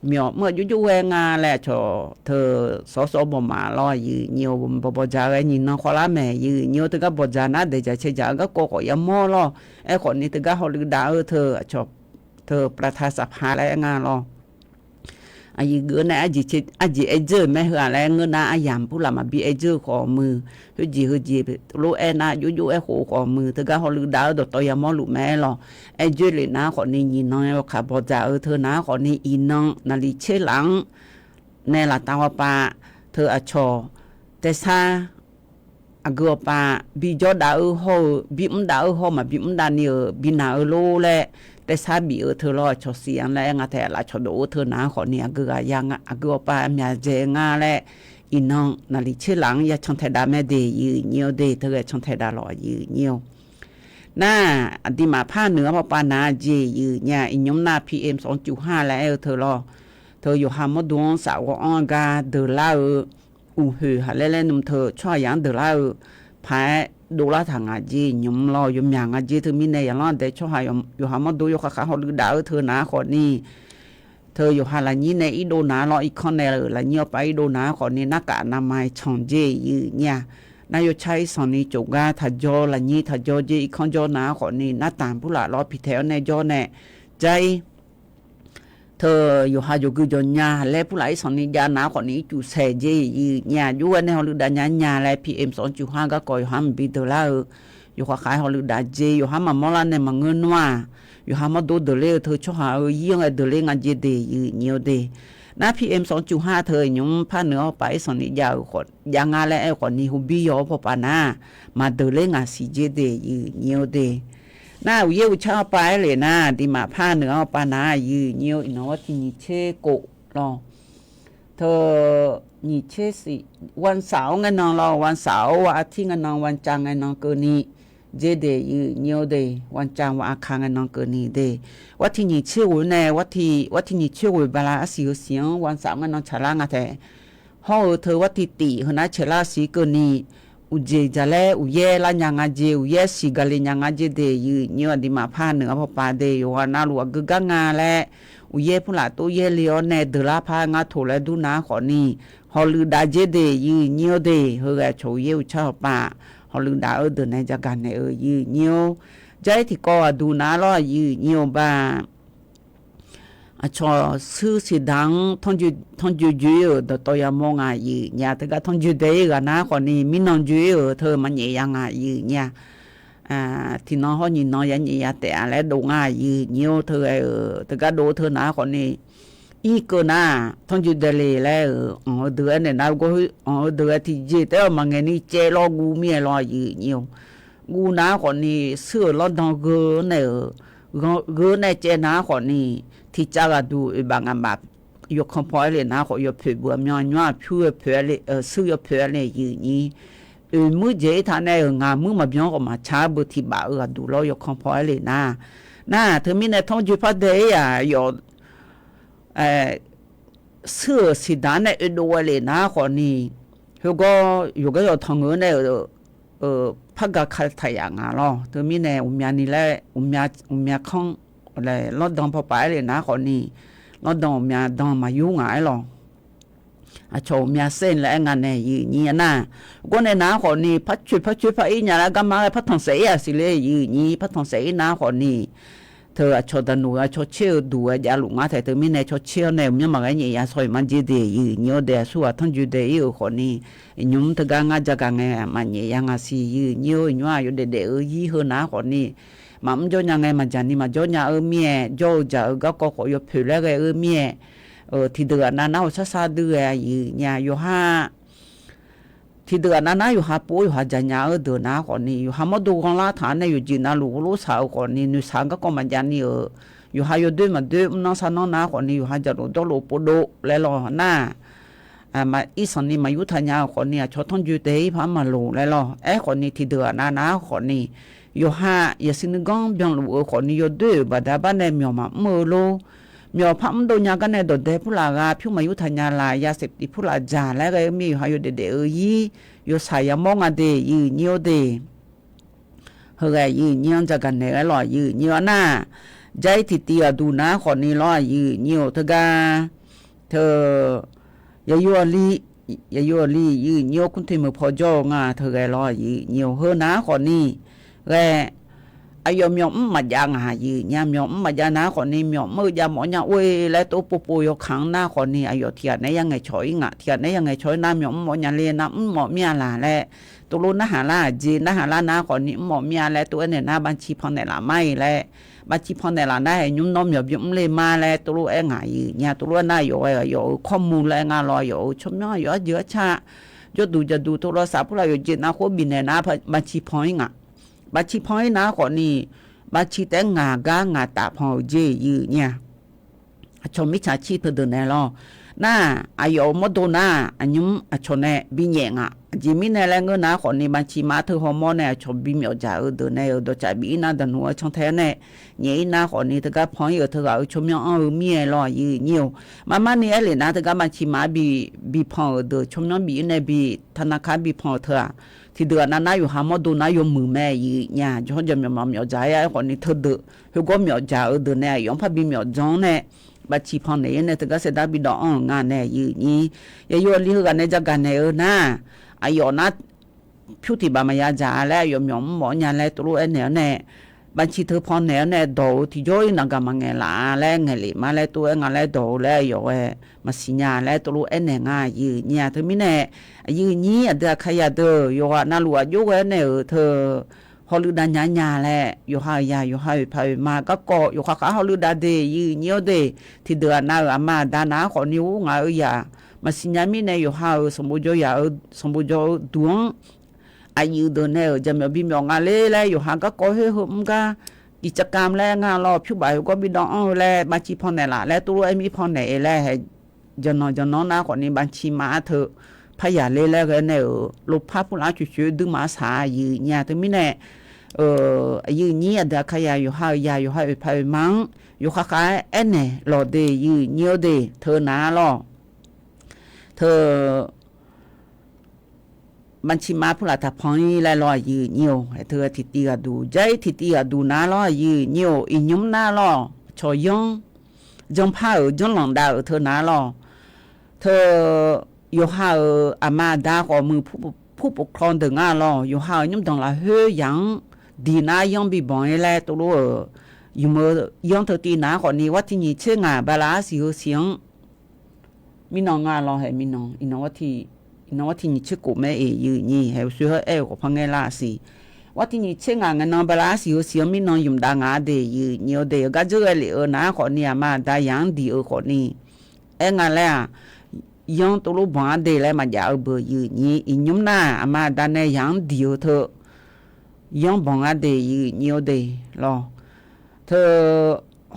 เมียเมื่ออยู่แวงาและชอเธอสสบ่มาลอยยืเนียวบ่จาไอ้นี่น้องขอละแม่ยืเนียวตึกบ่จานะเดจะเชจาก็กอยมอลอไอ้คนนี้ตึกฮอลิดาเธอชอบเธอประธานสภาและงานลออายุเกินนะอาจีไอเจอแม่เหืออะไรเงินนะอายามผู้ละมาบีไอเจอขอมือฮือจีโลเอนะอยู่ไอโหขอมือตึกฮอลิดาดตอยมอลูแม่ลอไอเจอเลยนะขอนี่ยีน้อยค่ะบ่จาเธอนะขอนี่อีน้องนาลิเชหลังในละตาวปาเธออชอแต่ซาอากปาบิจอดาโหบิมดาโหมาบิมดานี่บินาโลแลแต่ซาบีเธอรอชอเสียงและงาแต่ละชอโดเธอนะขอเนี่ยกึกยังอากปาเมียเจงาและอีน้องนาลิเชหลังยาชงไทดาแม่เดยืเนียวเดเธอชงไทดาลอยืเนียวน่าอดีมาผ้าเหนือปานาเจยืเนี่ยอียมนา PM 2.5 แล้วเธอรอเธออยู่หามดวงสาวออกาเดลาอูหือหาเล่นนุ่มเธอช่วยยังเดลาพายดูละทางอาจียมรอยมอย่างอาจีเธอมีในอย่างนั้นแต่ช่วยอยู่หามาดูอยู่ขาหอลือดาวเธอนะคนนี้เธออยู่หาละนี้ในอีโดนาลออีกคนในละเนียไปอีโดนาคนนี้นักอนามัยชองเจยืเนี่ยนายใช้สอนนี้จุกาถ้าจอละนี้ถ้าจอเจอีกคนจอนาคนนี้หน้าตามผู้ละรอผิดแถวในจอแน่ใจเธออยู่หาอยู่คือจนญาและผู้หลายสอนนี้ญาหนาคนนี้จูเซเจยืญาอยู่ในฮอลือดาญาและ PM 2.5 ก็ก่อยหามบิดละอยู่ขายฮอลือดาเจอยู่หามามอลาในมังเงินว่าอยู่หามาดูเดเลเธอชอหายังเดเลงาเจเดยืเนียวเดนะ PM 2.5 เธอยุมพาเหนือไปสอนนี้ยาวคนยางาและไอ้คนนี้ฮูบิยอพอปานามาเดเลงาสิเจเดยืเนียวเดน่าเยี่ยวชาไปเลยนะดิมาผ้าเหนือปานายืเนียวอินวัตินิเชโกรอเธอนิเชสิวันเสาร์งั้นน้องรอวันเสาร์วันอาทิตย์งั้นน้องวันจันทร์งั้นน้องเกินีเจเดยืเนียวเดวันจันทร์วันอังคารงั้นน้องเกินีเดวัตินิเชวุนแน่วัตินิเชวุบาลาสิเสียงวันเสาร์งั้นน้องฉลางอะแต่ห้องเธอวัติติหน้าเชลาสิเกินีอุเจจะแลอุเยละยังอาเจอุเยสิกะเลยังอาเจเดยืเนียวดิมาผ้าเหนือพอปาเดยว่านาลัวกึกงาและอุเยผู้ละตัวเยเลียวแนเดลาผ้างาโถและดูนาขอนี่ฮอลือดาเจเดยืเนียวเดเฮอโชเยวชาปาฮอลือดาเดในจักานในยืเนียวใจที่ก็ดูนาลอยืเนียวบาชอซื้อสิดังทอนจูดตอยมองยืญาตะกะทอนจูเดกะนะคนนี้มินอนจูเธอมันยังยืญาที่น้องเขายินน้องยันยาแต่อะไรดูยืเนียวเธอตะกะดูเธอนะคนนี้อีกนะทอนจูเดเลแล้วเดือนเนี่ยนะก็เดือนที่เจแต่ว่ามันนี่เจรอกูเมียรอยืเนียวกูนะคนนี้เสื้อรอดองเกในเจนะคนนี้ที่จะดูบางอันแบบยกคำพอยเลยนะขอยกเผื่อบัวมีอันว่าเผื่อเลยซื้อเผื่อเลยยืนนี้มือเจท่านในงานมือมาเบี้ยก็มาช้าบุตรบ่าวดูเรายกคำพอยเลยนะเธอมีในท้องจุพัดเดียอยู่ซื้อสิดานในดูเลยนะคนนี้เขาก็อยู่ก็อยู่ทางเงินในพักกับขัดทายงานเราเธอมีในอุมยานี่แหละอุมยาข้องอะไรรถดองพอไปเลยนะคนนี้รถดองมีดองมายุ่งหายหรอโชว์มีเส้นและงานเนี่ยยืนนี่นะก็ในน้าคนนี้พัดชุดพัดอีเนี่ยแล้วก็มาพัดทองเสียสิเลยยืนนี่พัดทองเสียน้าคนนี้ เธอชดนูชดเชี่ยวดูยาลุงาแต่เธอมีในชดเชี่ยวในมันมาไงเนี่ยยาซอยมันจีเดียเนียวเดียสัวทั้งจุดเดียคนนี้ยุ่มเธอกางาจะกางไงมันเนี่ยยังอาศัยเนียวยัวอยู่เดียยี่ห้อนะคนนี้มันจะยังไงมันจะนี่มันจะยังเมียจะจะก็ขอยผิวแล้วก็เมียที่เดือนนั้นเอาซาเดือยเนี่ยอยู่ห้าที่เดือนนั้นอยู่หาปูอยู่หาจันยาเดือนนะคนนี้อยู่หามาดูของลาฐานเนี่ยอยู่จีน่าลูกสาวคนนี้นุสานก็มันจันนี่อยู่หาอยู่ด้วยมันด้วยน้องสาวน้องนาคนนี้อยู่หาจะรู้ตัวลูกปูดูแล้วรอหน้ามาอีสันนี่มายุทธยาคนนี้ชดท้องอยู่เตยพามาลูแล้วรอคนนี้ที่เดือนนั้นนะคนนี้อยู่หาอย่าสินกองเบียงลูกคนนี้อยู่ด้วยบัดบ้านเนี่ยมีมามือโลมีพัมโดนยากันในโดดเดผู้ลากาพิวมายุทธยาลายาเสพติดผู้ลาจาแล้วก็มีอยู่หาอยู่เด็ดยี่อยู่สายมองอเดยืเนียวเดเฮ้ยยืเนียวจะกันเนี่ยหล่อยืเนียวหน้าใจติตีดูนะคนนี้หล่อยืเนียวเธอกาเธอยายัวลียืเนียวคุณที่มือพอจ่องาเธอไงหล่อยืเนียวเฮนะคนนี้แกอายมยมมาจางหายืยามยมมาจานะคนนี้ยมมือยามหมอยาเว้ยและตัวปูยขังหน้าคนนี้อายเทียนในยังไงช้อยงะเทียนในยังไงช้อยน้ำยมหมอยาเลียน้ำหมอเมียลาและตัวรู้นะหาลาจีนะหาลานะคนนี้หมอเมียและตัวเนี่ยนะบัญชีพอในละไม่และบัญชีพอในละได้ยุ่มน้อมยมเลยมาและตัวรู้หายเนี่ยตัวรู้น่าอยู่ข้อมูลและงานรออยู่ชมน้อยเยอะชาจะดูโทรศัพท์พวกเราอยู่จีนะโคบินเนี่ยนะบัญชีพอยงะบัญชีพอยนะคนนี้บัญชีแต่งางาตาพอเจยืเนี่ยชมมิชาชีพเดินแน่ลอน่าอายอมดนาอันยุมชนแน่บิเงะจิมิแน่แลงนะคนนี้บัญชีมาเธอฮอร์โมนแน่ชมบิเมียวจ่าเดินแน่ดจ่าบินาดันหัวช่องแท้แน่เนี่ยนะคนนี้เธอก็พอยเธอก็ชมยังเมียลอยืเนียวมานี่เอเลยนะเธอก็บัญชีมาบีพอเดชมยังบิในบีธนาคารบีพอเธอที่เดือนนั้นอยู่หามาดูนะอยู่มือแม่ยีเนี่ยจนจะมีมาเหมียวใจไอ้คนนี้เธอเดือเขาก็เหมียวใจเดือนเนี่ยยองพับบีเหมียวจงเนี่ยบัดชีพอเนี่ยเนี่ยถึงก็เสด็จบิดองานเนี่ยยีนี่ยังอยู่ลีกันเนี่ยจะกันเนี่ยนะไอ้ยอนัดพิวที่บามายาจ่าแล้วยอมหมอเนี่ยแล้วตัวเนี่ยบัญชีเธอพอเนี่ยโดที่ย่อยนังกำมังเงล่ะแล้วเงลิมาแล้วตัวเงาแล้วโดแล้วอยู่มาสิญาแล้วตัวเนี่ยง่ายยืเนี่ยเธอไม่แน่ยืนี้เดือขยะเดืออยู่ว่าน่าหลวดยุกเนี่ยเธอฮอลลูดาญาแหละอยู่หายาอยู่หายไปมาก็เกาะอยู่ข้าฮอลลูดาเดยืเนียวเดที่เดือนน่าอามาดานาขอนิ้วงายามาสิญามีเนี่ยอยู่หาสมบูรณ์ยาสมบูรณ์ดวงอายุเดินเนี่ยจะมีบิมยองอะไรแล้วอยู่หางก็ก่อให้หุ่มก็กิจกรรมแล้วงานรอผิวใบก็บิดองแล้วบัญชีพอไหนล่ะแล้วตัวไอ้มีพอไหนแล้วจะนอนนะคนนี้บัญชีมาเถอะพยาเลยแล้วกันเนี่ยลูกภาพผู้ร้ายช่วยดึงมาสายืเนี่ยถึงไม่แน่ยืเนี่ยเด็กขยายอยู่ห้ายาอยู่ห้าไปมั้งอยู่ข้างๆเนี่ยรอเดยืเนียวเดเธอหน้ารอเธอบัญชีมาผู้ละทับพอยและลอยยืเนียวเธอทิตีดูใจทิตีดูน้าลอยยืเนียวอีนุ่มน้าลอชอยงจงผ้าจงหลังดาวเธอน้าลอเธออยู่หาอามาดาของมือผู้ปกครองเดิงาลออยู่หายุ่มตรงละเฮยังดีนายังบีบองแลตัวรู้อยู่มือยังเธอตีน้าของนี้ว่าที่นี่เชื่องาบาลาสีเสียงมีน้องงาลอให้มีน้องอีน้องว่าที่นี่ชื่อกูแม่ยืนี่ให้ช่วยกับพังเงลาสิว่าที่นี่เชื่องาเงินน้องบาลาสีเสียงมีน้องยุ่มดางาเดยืเนียวเดก็เจอเลยน้าของนี้มาได้ยังดีของนี้งานแล้วยังตัวรู้บ้านเดลมาจากเบอร์ยืนี่อีนุ่มหน้ามาด้านในยังเดียวเธอยังบ้านเดยืเนียวเดรอเธอ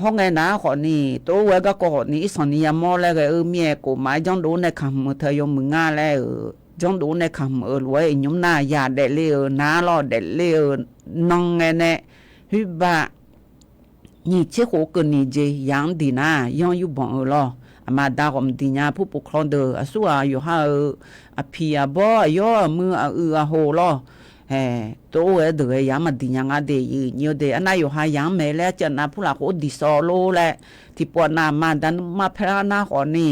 ห้องไงนะคนนี้ตัวเวก็คนนี้สอนนี้ยามอแล้วก็เมียกูมาจังดูในคำเธอยมมึงงาแล้วจังดูในคำรวยอีนุ่มหน้ายาเดเลน้ารอเดเลน้องไงเนี่ยฮิบะนี่เชื่อโคกันนี่เจยังดีนะยังอยู่บ้านรอมาดาวมดิญาผู้ปกครองเดอสัวอยู่หาพีอาบ่ย่อมือโหลอตัวเดยามาดิญาเดยเนียวเดอันนั้นอยู่หายังแม่แล้วจะนาผู้หลักโอดิซอโลแหละที่ปวดนามาดันมาพระนาขอนี่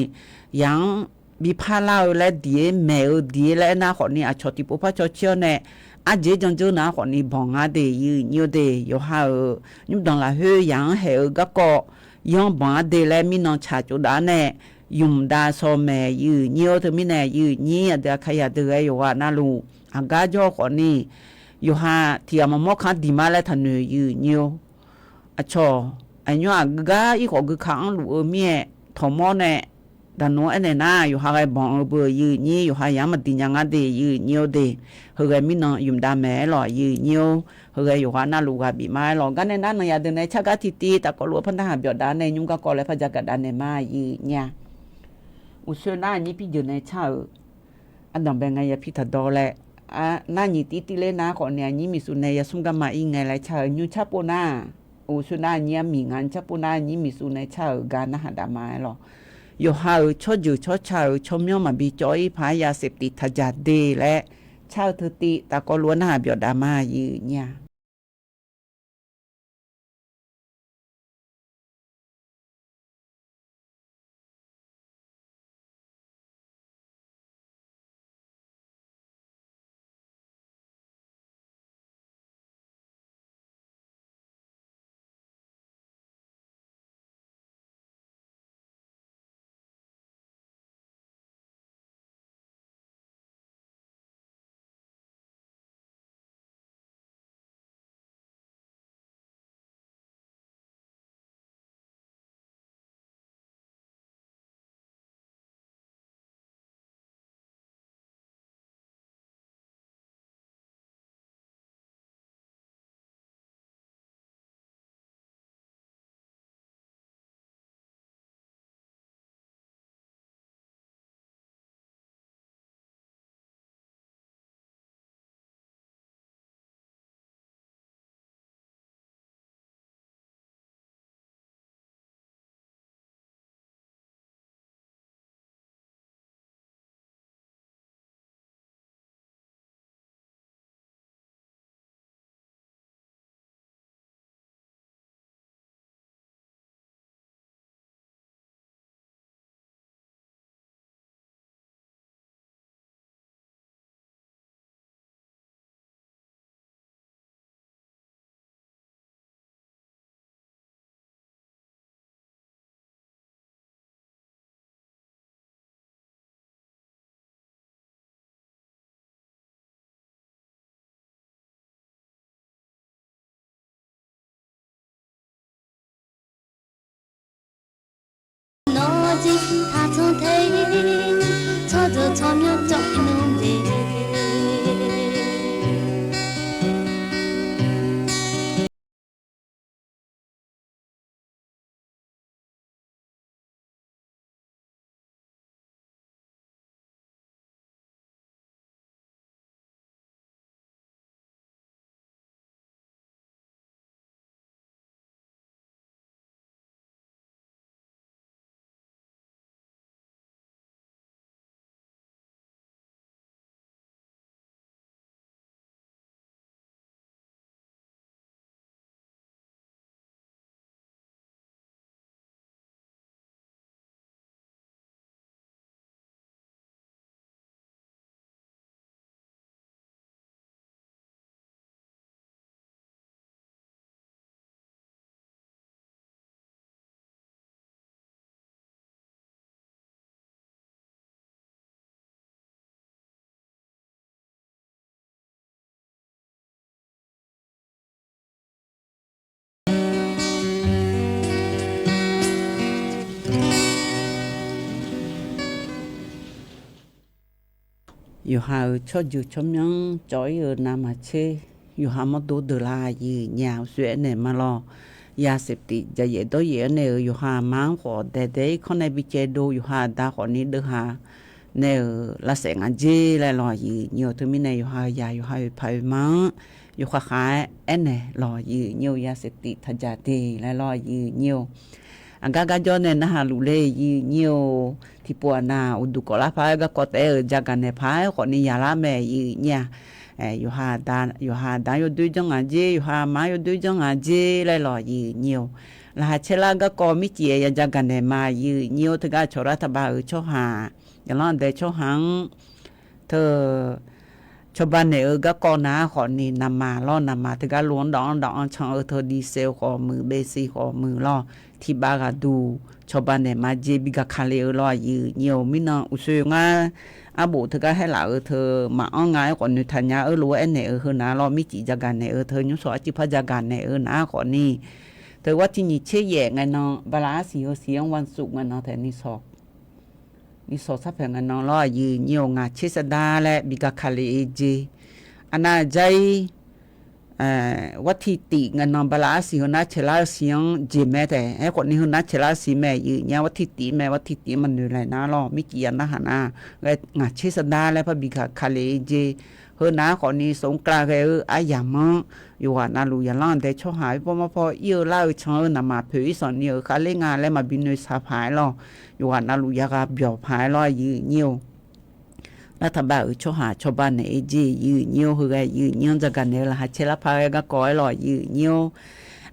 ยังบีพาลาและดีแม่ดีและนาขอนี่อาชติปุพะชเชียวเนี่ย a je jong jo na ko ni bong a de yu nyu de yo ha nyu dang la he yang he ga ko yong ba de le mi no cha chu da ne yum da so me yu nyu to mi ne yu ni a da kha ya de yo wa na lu a ga jo ko ni yo ha ti ma mo kha di ma le than yu nyu a cho a nyu a ga i ko ga khang lu mi tho mo ne da no ene na yo ha ga bon bo yu ni yo ha ya ma ti nya nga de yu nyu de ho ga mi no yum da me lo yu nyu ho ga yo ha na lu ga bi ma lo ga ne na na ya de ne cha ga ti ti ta ko lu phan da ha byo da ne nyum ga ko le pha ja ga da ne ma yu nya u se na ni pi je ne cha an dang be nga ya pi ta do le a na ni ti ti le na ko ne ni mi su ne ya sum ga ma i ngai la cha nyu cha po na u su na ni mi ngan cha po na ni mi su ne cha ga na ha da ma lo yo ha cho ju cho cha cho myo ma bi choi pha ya sep ti tha ja de le cha thu ti ta ko luan ha byo da ma yi nya他从头朝着草苗找一弄的。อยู่หาชดอยู่ชมยังจอยนามาเชอยู่หามาดูเดลายียาวสวยเนี่ยมารอยาเสพติดจะเยตัวเยเนี่ยอยู่หามังขอแต่เด็กคนในบิเจดูอยู่หาดาขอนี้เดือหาเนี่ยละแสงอันเจและรอยีเnhiều thứ nàyอยู่หายาอยู่หาไปมังอยู่ขาขายเอ็นเนี่ยรอยีเnhiềuยาเสพติดทันจะดีและรอยีเnhiềuอันกาจอนเนี่ยนะฮะลุเลยยีเnhiềuที่ปัวนาอุดุกอลาพายก็เตจากกันในพายคนนี้ยาละแม่ยีเนี่ยอยู่หาดานอยู่ด้วยจังอาเจอยู่หามาอยู่ด้วยจังอาเจและรอยีเnhiềuละเชลาก็มิเจียจากกันในมายีเnhiềuถึงก็ชรัฐบาลชอหาอย่างนั้นแต่ชอหังเธอ ชาวบ้านเนี่ยก็ก่อนาขอนี่นำมาล่อนำมาถึงก็ล้วนดองช่างเธอดีเซลขอมือเบซีขอมือล่อที่บ้านก็ดูชาวบ้านเนี่ยมาเจบิกคาเลล่อยืเหี่ยวมินอุซงาอาบุเธอก็ให้หลาเธอมาอ้องงายก่อนนุทัญญารู้ไอ้เนี่ยเฮนาล่อมิจิจักกันเนี่ยเธอยุสอจิพจักกันเนี่ยนะขอนี่เธอว่าที่นี่เชยแย่ไงน้องบลาสีเสียงวันศุกร์ไงน้องแต่นี่สอกซับแผงไงน้องล่อยืเหี่ยวงาเชสดาและบิกคาเลเจอันน่าใจวัตถิติเงินนอนบลาสีหัวหน้าเชลาเสียงเจแม่แต่ไอ้คนนี้หัวหน้าเชลาสีแม่ยืนเนี่ยวัตถิติแม่วัตถิติมันอยู่ไหนนะล่อไม่เกี่ยนะหานาและงาเชสดาและพระบิกาคาเลเจเฮอนาคนนี้สงกรานต์อายามะอยู่ว่านาลูยาล่างแต่ช่อหายพอเอียวเล่าเชิญนำมาเผยสอนเนี่ยคาเลงานและมาบินในสาพายล่ออยู่ว่านาลูยากาเบี่ยวพายล่อยืนเนี่ยรัฐบาลช่อหาชาวบ้านในจียืนเหี่ยวเฮือยืนเหี่ยวจักกันเนี่ยละหาเชลพายก็ก้อยลอยยืนเหี่ยว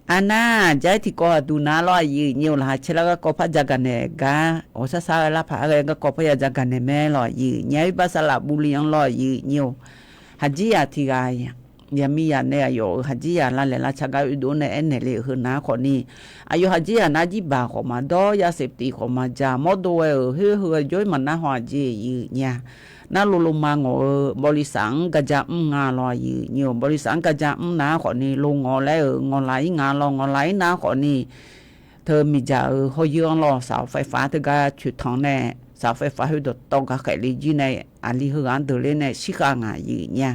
อันน่าใจที่ก็ดูนาลอยยืนเหี่ยวละหาเชลก็ก็พัดจักกันเนี่ยกะโอซาซาละพายก็ก็พยจักกันเนี่ยแม่ลอยยืนเหี่ยวบาสละบุรียังลอยยืนเหี่ยวหาจีอาที่กายยามียาเนี่ยอยู่หาจียาละเลละชักอุดนเนี่ยเนี่ยเลยคือนาคนนี้อายุหาจียานาจีบาขอมาดอยาเสพติดขอมาจามอดด้วยเฮือย้อยมันน่าหัวจียืนเนี่ยนาลุมางบริสังกะจะงาลอยอยู่บริสังกะจะนาขอนี้ลงงอแล้วงอไหลงาลองงอไหลนาขอนี้เธอมีจะเฮายืองรอเสาไฟฟ้าเธอก็ฉุดทองแน่เสาไฟฟ้าเฮาดตกกะไขลีจีในอันลีเฮืออันเดเลในชิกางาอยู่เนี่ย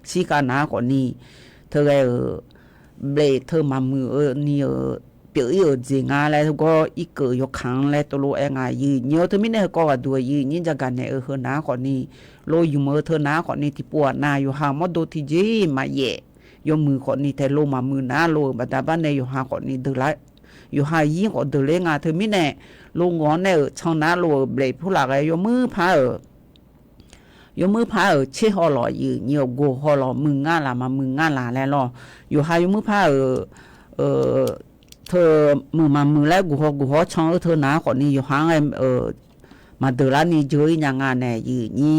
ชิกานาขอนี้เธอเบรเธอมามือนี่เปียวจริงแล้วก็อีกเกยกขังแล้วตัวโลเองยืนเยอะเธอไม่ได้ก็ด้วยยืนยิ่งจากกันเนี่ยเฮอนาคนนี้โลอยู่มือเธอนาคนนี้ที่ปวดนาอยู่หามอดที่จีมาเย่ยมือคนนี้แต่โลมามือนาโลบัดบ้านเนี่ยอยู่หาคนนี้เดือดละอยู่หายิ่งก็เดือดเลยเธอไม่แน่โลงอนเนี่ยช่องนาโลเบรผู้หลักยมือพาเชี่ยหอหล่อยืนเยอะโกหอหล่อมืองาลามามืองาลาแล้วหล่ออยู่หายมือพาเธอมือแล้วกูฮอช่องเธอนาคนนี้อยู่ห่างมาเดือดนี่เจออย่างงานเนี่ยยืนนี่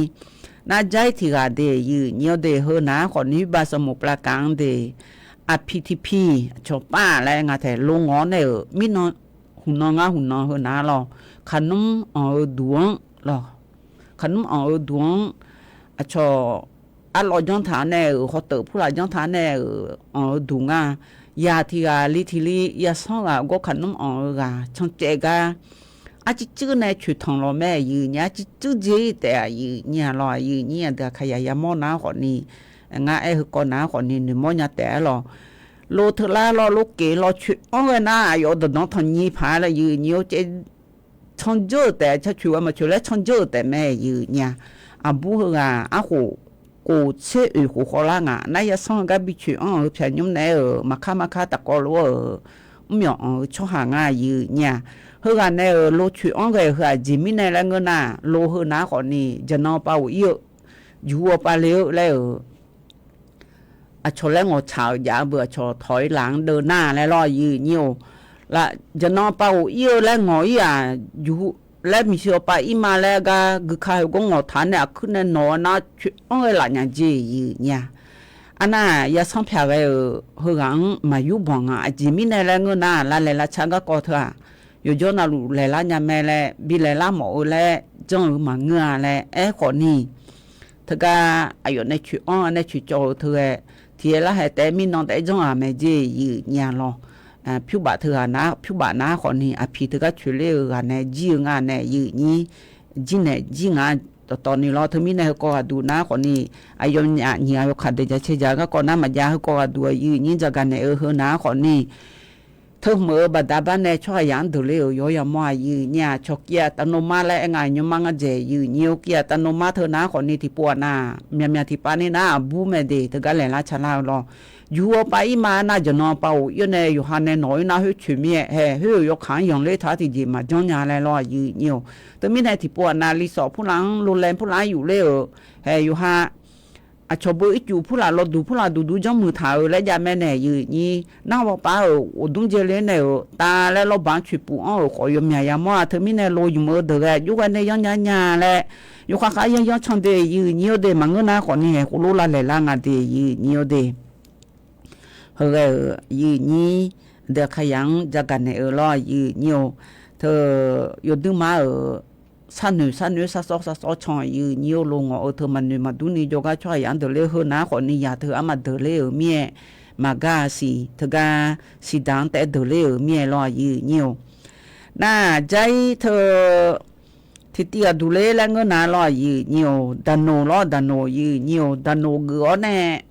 น่าใจที่กาเดยืนเยอะเดเฮนาคนนี้บาสมุปราการเดอพีทีพีชอบป้าแล้วงาแต่ลงงอนเนี่ยมินหุ่นงาหุ่นเฮนาหรอขนมดวงหรอขนมดวงชอบลอยจังฐานเนี่ยเขาเติบผู้หลายจังฐานเนี่ยดวงยาที่ลิทิลียาซ่องก็ขนมช่างเจกอาจิจื้อในชุดทองเราแม่ยืนเนี่ยจิจื้อเจแต่ยืนเนี่ยลอยยืนเนี่ยแต่ขยายมอน้าคนนี้งาไอ้ก่อนน้าคนนี้หนึ่งมอเนี่ยแต่หรอโลเทล่ารอลูกเกลอชุดน้าอยู่ตอนน้องทำยี่ผาละยืนเนี่ยเจช่างเจอแต่ชักชัวมาชัวแล้วช่างเจอแต่แม่ยืนเนี่ยบูเฮอาหูกูเชื่อหูขอละนายส่งกับบิชุเพียงยุ่งเนี่ยมาค่าตะกอลัวไม่ยอมช่วยหางานยืนเนี่ยเฮือกันเนี่ยโลชุยก็เฮือจิมิเนี่ยแล้วเงินโลเฮือนาคนนี้จะนอนเปล่าอยู่เปล่าเลี้ยวแล้วชอแล้วงอชาวยาเบื่อชอถอยหลังเดินหน้าแล้วรอยืนเหี่ยวละจะนอนเปล่าแล้วงอยู่และมีเชื่อไปอีมาแล้วก็คือใครก็งอฐานเนี่ยขึ้นนอนนะหลานยังจีเนี่ยอันน่ะยาส่งเพียงเฮืองมาอยู่บ้างจิมิเนี่ยแล้วเงินละเลยละช่างก็เถอะอยู่จนน่ะลูเลยละเนี่ยแม่เลยบิเลยละหมอเลยจังมาเงือเลยคนนี้เธอก็อายุในชุในชุโจเธอที่ละให้แต่มีน้องแต่จังแม่จีเนี่ยรอผิวบาเธอนะผิวบานาคนนี้พี่เธอก็ช่วยเหลือกันเนี่ยจีงานเนี่ยยืนนี่จีงานตอนนี้เราเธอมีเนี่ยก็ดูนะคนนี้อายุเนี่ยขัดเดจะเชื่อก็ก่อนน้ามาญาก็ดูยืนนี่จะกันเนี่ยเฮนะคนนี้เธอเมื่อบัดบ้านเนี่ยช่วยยันดูเลยย้อยมายืนเนี่ยชกเกียตโนมาและไงยมังเจยืนเนียวเกียตโนมาเธอนะคนนี้ที่ปวดหน้าเมียที่ปานี่นะบูมเดเธอก็เลยละชนะรออยู่ไปมาน่าจะนอนเป่าอยู่ในอยู่หันในหน่อยน่าให้ชุ่มเมียให้ยกขันอย่างเล็กท้าที่จีมาจ้องยาเลยรอยืนเนียวแต่ไม่ได้ที่ปวดหน้ารีสอร์ผู้หลังรุนแรงผู้ร้ายอยู่เลยอยู่ฮะ อาชอบอีจูผู้ลาลดูผู้ลาดูจังมือถาและยาแม่แน่ยืนี่นาวป้าอดุงเจเลเนตาและเราบางชุปูอ๋อขอยมียามว่าเธอมีแน่โลอยู่มือเดออยู่กันในยังญาและอยู่ข้างยังชังเดยืนี่เดมังนะคนนี้กูรู้ละเลยล่างเดยืนี่เดเฮ้ยยืนี่เด็กขยันจะกันในรอยืนี่เธออยู่ดึงมา산누 사소사소 청 이 니올롱 오토만누 마두니 조가 초야 안들레 허나 코니 야트 아마 들레 미에 마가시 트가 시단테 들레 미에 로이 니오 나 자이 터 티티아 둘레 랑나 로이 니오 단노 로 단노 이 니오 단노 그오네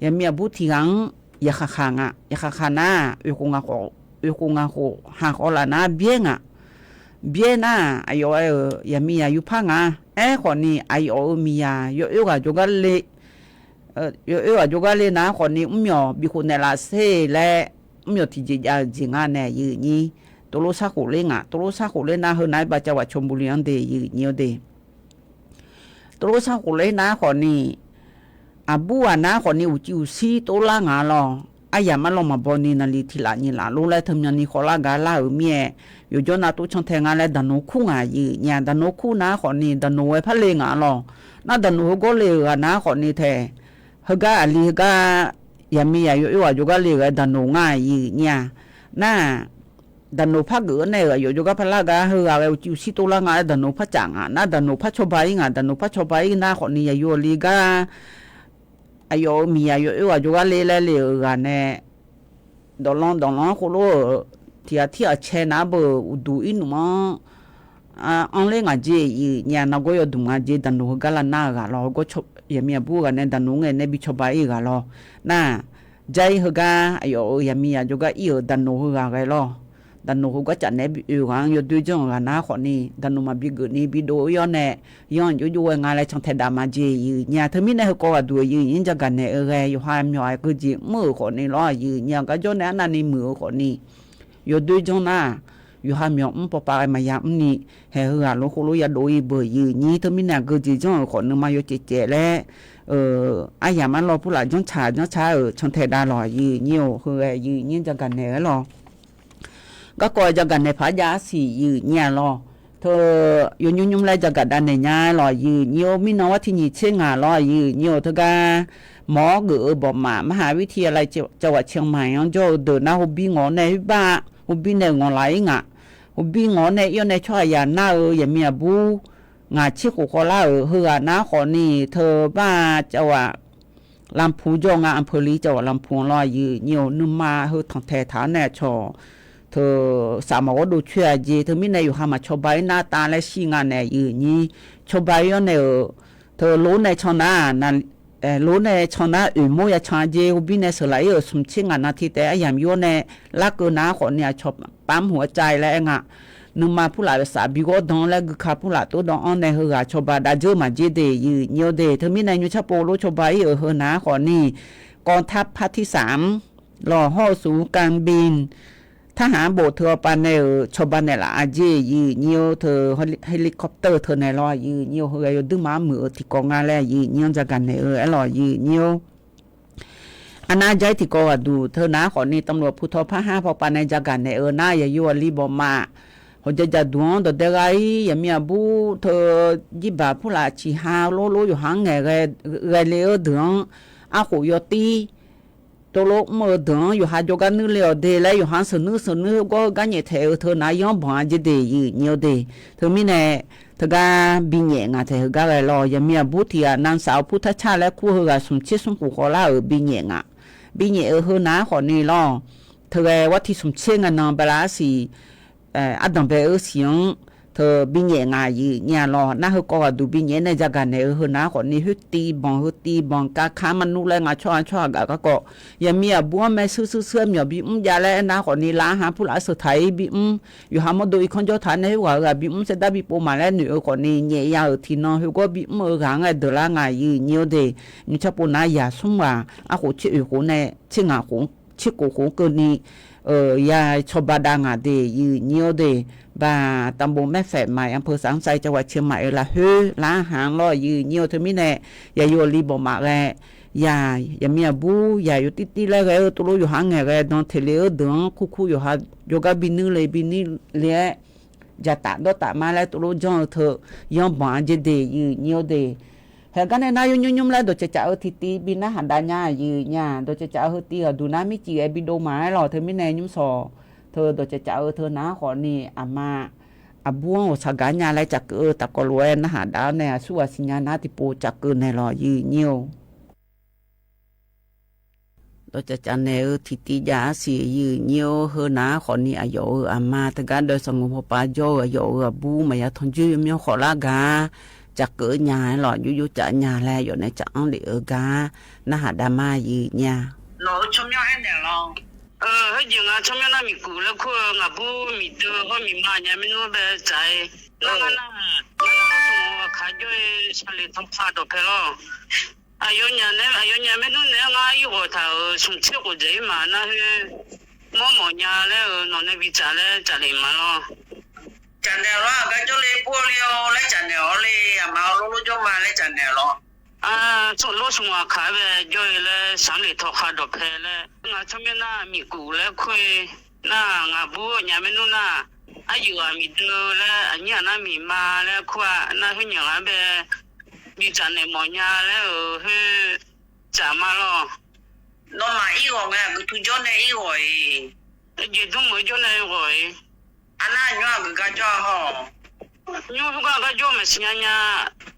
야미야 부티강 야카카가 야카카나 요콩아코 하콜라나 비엔가 Biena ayo ya mia yu phanga khoni ayo mia yo ga jogale na khoni umyo bi khunela se le umyo ti ja jinga ne yi ni tolo sa khole na ho nai ba cha wa chombulian de yi ni de tolo sa khole na khoni abu ana khoni uchi usi tola nga lo aya ma lo ma boni na li thila ni la lo le thamnya ni khola ga la mie yo jona tu chang thenga le danu khu nga yi nya danu khu na khoni danu we phale nga lo na danu go le ga na khoni the haga ali ga yami ya yo yo ga le ga danu nga yi nya na danu pha ge ne yo yo ga phala ga hu ga we chu si to la nga danu pha cha nga na danu pha chobai nga danu pha chobai na khoni ya yo li ga ayo mi ayo yo ga le ga ne dolon ko lo tia che na bo du inu ma an le nga je yi nya na go yo du nga je dan no ga la na ga lo go chop ye mi bu ga ne dan no nge ne bi chop ba yi ga lo na jai ho ga ayo ya mi ya jo ga i dan no ga ga lo dan no go cha ne bi yu ga yo du jong ga na kho ni dan no ma bi gu ni bi do yo ne yon yo yo nga le chang the da ma je yi nya the mi ne ko ga du yi yin ja ga ne ga yo ha myo ai ku ji mu kho ni lo yi nya ga jo ne na ni mu kho ni yo du jong na yo ha myo pa pa ma ya ni he ga lo ko lo ya do yi bo yi ni the mi na gu ji jong kho ni ma yo che che le aya ma lo pu la jong cha chang the da lo yi ni o hu ga yi yin ja ga ne loก็ก็จะกันในพายาสียืเนี่ยรอเธอยุ่มๆเลยจะกันดันในญารอยืเนียวมีน้องว่าที่นี่เชียงงารอยืเนียวเธอก็หมอเกือบอกมามหาวิทยาลัยจังหวัดเชียงใหม่ยังจะเดินหน้าหุบบีงอในบ้าหุบบีในงอไหลงะหุบบีงอในย้อนในช่วยยาหน้าอย่ามีบูงาชิคุโคลาเฮือหน้าขอนี่เธอบ้าจังหวัดลำพูจงอำเภอลีจังหวัดลำพูนรอยืเนียวนึมาเฮือทางแท้ฐานแน่ชอเธอสามารถดูช่วยจีเธอมีในอยู่หามาชอบใบหน้าตาและชิงานในยืนนี้ชอบใบย้อนในเธอรู้ในชนะนั้นรู้ในชนะอื่นมั่วชาจีอุบินในสลายสมชิงานนาทีแต่อย่างย้อนในลักเกน้าคนเนี่ยชอบปั๊มหัวใจและงะนึกมาผู้หลายสาบิโกดองและกุขาผู้หลายตัวดองอันในเฮือชอบดาเจอมาจีเดยืนเนียวเดเธอมีในยุชโปรู้ชอบใบเฮือน้าคนนี้กองทัพภาคที่3รอห่อสู่การบินทหารโบเธอปานในชาวบ้านในละอาเจยืเนียวเธอเฮลิคอปเตอร์เธอในรอยืเนียวเฮยดึงมามือที่กองงานแลยืเนียวจะกันในรอยืเนียวอันน่าใจที่กอดูเธอนะขอนี่ตำรวจภูธรภาค5พอปานในจะกันในน่าอย่ายั่วรีบมาเขาจะดวงตัวเด็กไอ้อย่ามีบูเธอยิบาผู้ละชีฮาโลอยู่ห่างไงเลี้ยวเดืองอาหูยตีตัวโลกเมื่อเดือนอยู่หาจกันนึกเลี้ยวเดแล้วอยู่หาสนึกก็กันเนี่ยเธอนาย้อนบ่อจะเดยืเนียวเดเธอมีแน่เธอก็บินเนี่ยงาเธอก็เลยรอยังมีบุตรนางสาวพุทธชาและคู่เฮาสมชิสมกุขอลาบินเนี่ยงะบินเนี่ยเฮานาขอนี่รอเธอว่าที่สมเชงนางเบลาสีอัดดังเบลเสียงเธอบินเนี่ยงายืเนี่ยรอน่าเฮาก็ดูบินเนี่ยในจักรเนี่ยเฮานาขอนี่ฮึตีบองกาขามันนู่แลงาช่อก็ยังมีบัวแม่ซื้อเสื้อมีบิยาและนาขอนี่ลาหาผู้หลายสุดท้ายบิอยู่หามาดูอีกคนเจ้าฐานในว่าบิเสดาบิปูมาแล้วหนูขอนี่เนี่ยยาวที่น้องเฮาก็บิหางเดลางายืเนี่ยเดนี่ชะปูนายาซุ่มว่าอาหูชิหูในชิงาหูชิกูหูเกินนี่ยาชอบดางาเดยืเนี่ยเด บาตำบลแม่แฝดใหม่อำเภอสังไสจังหวัดเชียงใหม่ละเฮ้อล้างหางล้อยืเหี่ยวเธอมีแน่อย่าอยู่ลีบ่มาแลอย่ามีบูอย่าอยู่ติๆแล้วก็ตุลุอยู่หางแงก็นอนเทเลดงคุๆอยู่หาอยู่กับบินึเลยบินึแลจะตะดตะมาแล้วตุลุจองเธอยอมบ่จะเดยืเหี่ยวเดเฮกันในนายุ่มๆแล้วโดจะจะเอาทิติบินะหันดาญายืญาโดจะเอาเฮติดูนะมิจิไอบิโดมาหรอเธอมีแน่ยุ่มซอเธอโดจะจะเอาเธอนะขอนี่อามาabuang o saganya lai chak ta ko lue na ha da ne su asinya na ti po chak ne lo yi nyo do cha cha ne thi ti ja si yi nyo he na kho ni ayo ama ta ga do song mo pa jo ayo abu ma ya thon ju myo kho la ga chak nya lo yu yu cha nya la yo ne cha ang li ga na ha da ma yi nya lo chom yo en de lo hơi nhiều ngà trong nhà mình cũ là khu ngà bu mình đưa họ mình mà nhà mình nuôi bé trái nó nó khá cho sản lượng thâm pha được cái lo ai ở nhà mình nuôi nè ngà yêu họ thảo sung chiết của giấy mà nó mỏ nhà đấy nó này bị trả lại mà lo trả nè lo cái chỗ lấy bùa lấy trả nè lấy mà lô cho mà lấy trả nè lo从老松啊开呗，就来上里头还多开嘞。我这边那米谷嘞亏，那我不伢们弄那，有米多嘞，伢那米妈嘞亏，那是伢呗，米赚的毛伢嘞去咋嘛咯？那嘛一个个土叫那一个，就都没叫那一个，那伢个叫好。nyu ga ga jo me sinya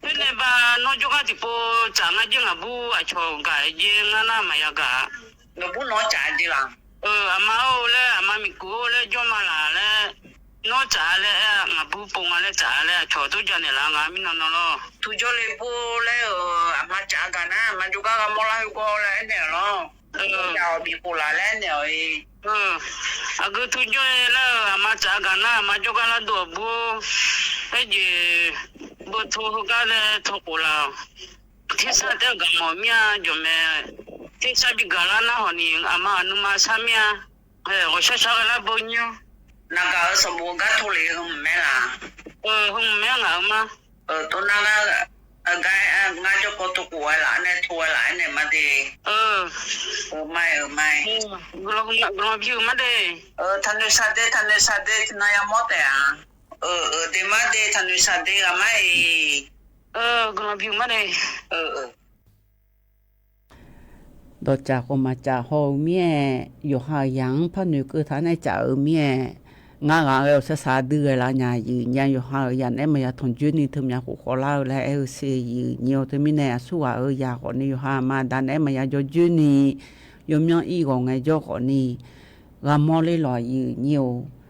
ne ba no jo ga tipo changa je ngabu a cho ga je ngana ma ya ga no bu no cha di la ama o le ama mi ku le jo ma la le no cha le ngabu po nga le cha le cho tu ja ne la nga mi no no lo tu jo le bu le ama cha ga na ma jo ga mo la ko le ne lo ya bi po la le ne agu tu jo le ama cha ga na ma jo ga la do bu je bo to ga le to ko la ti sa de ga mo mia jo me ti sa bi ga la na ho ni ama nu ma sa mia o sha sha la bo nyo na ga so bo ga to le me la hum me nga ma to na ga ga nga jo ko to ko la ne to la ne ma de mai glo bi ma de than sa de na ya mo de de ma de than sa de ga mai glo bi ma deดอจากมาจากโฮเมียอยู่หายังพะนึกท่านให้จ่าเมียงาเอาซะซาดือละญายืนยันอยู่หายันไอ้มายาทนจุนี่ทึมยาขอลาวและเสยืเหี่ยวทึมีแน่สัวยาขอนี่อยู่หามาดันไอ้มายาจจุนี่ยมยองอีของไงจอขอนี่กะมอเลยลอยยืเหี่ยว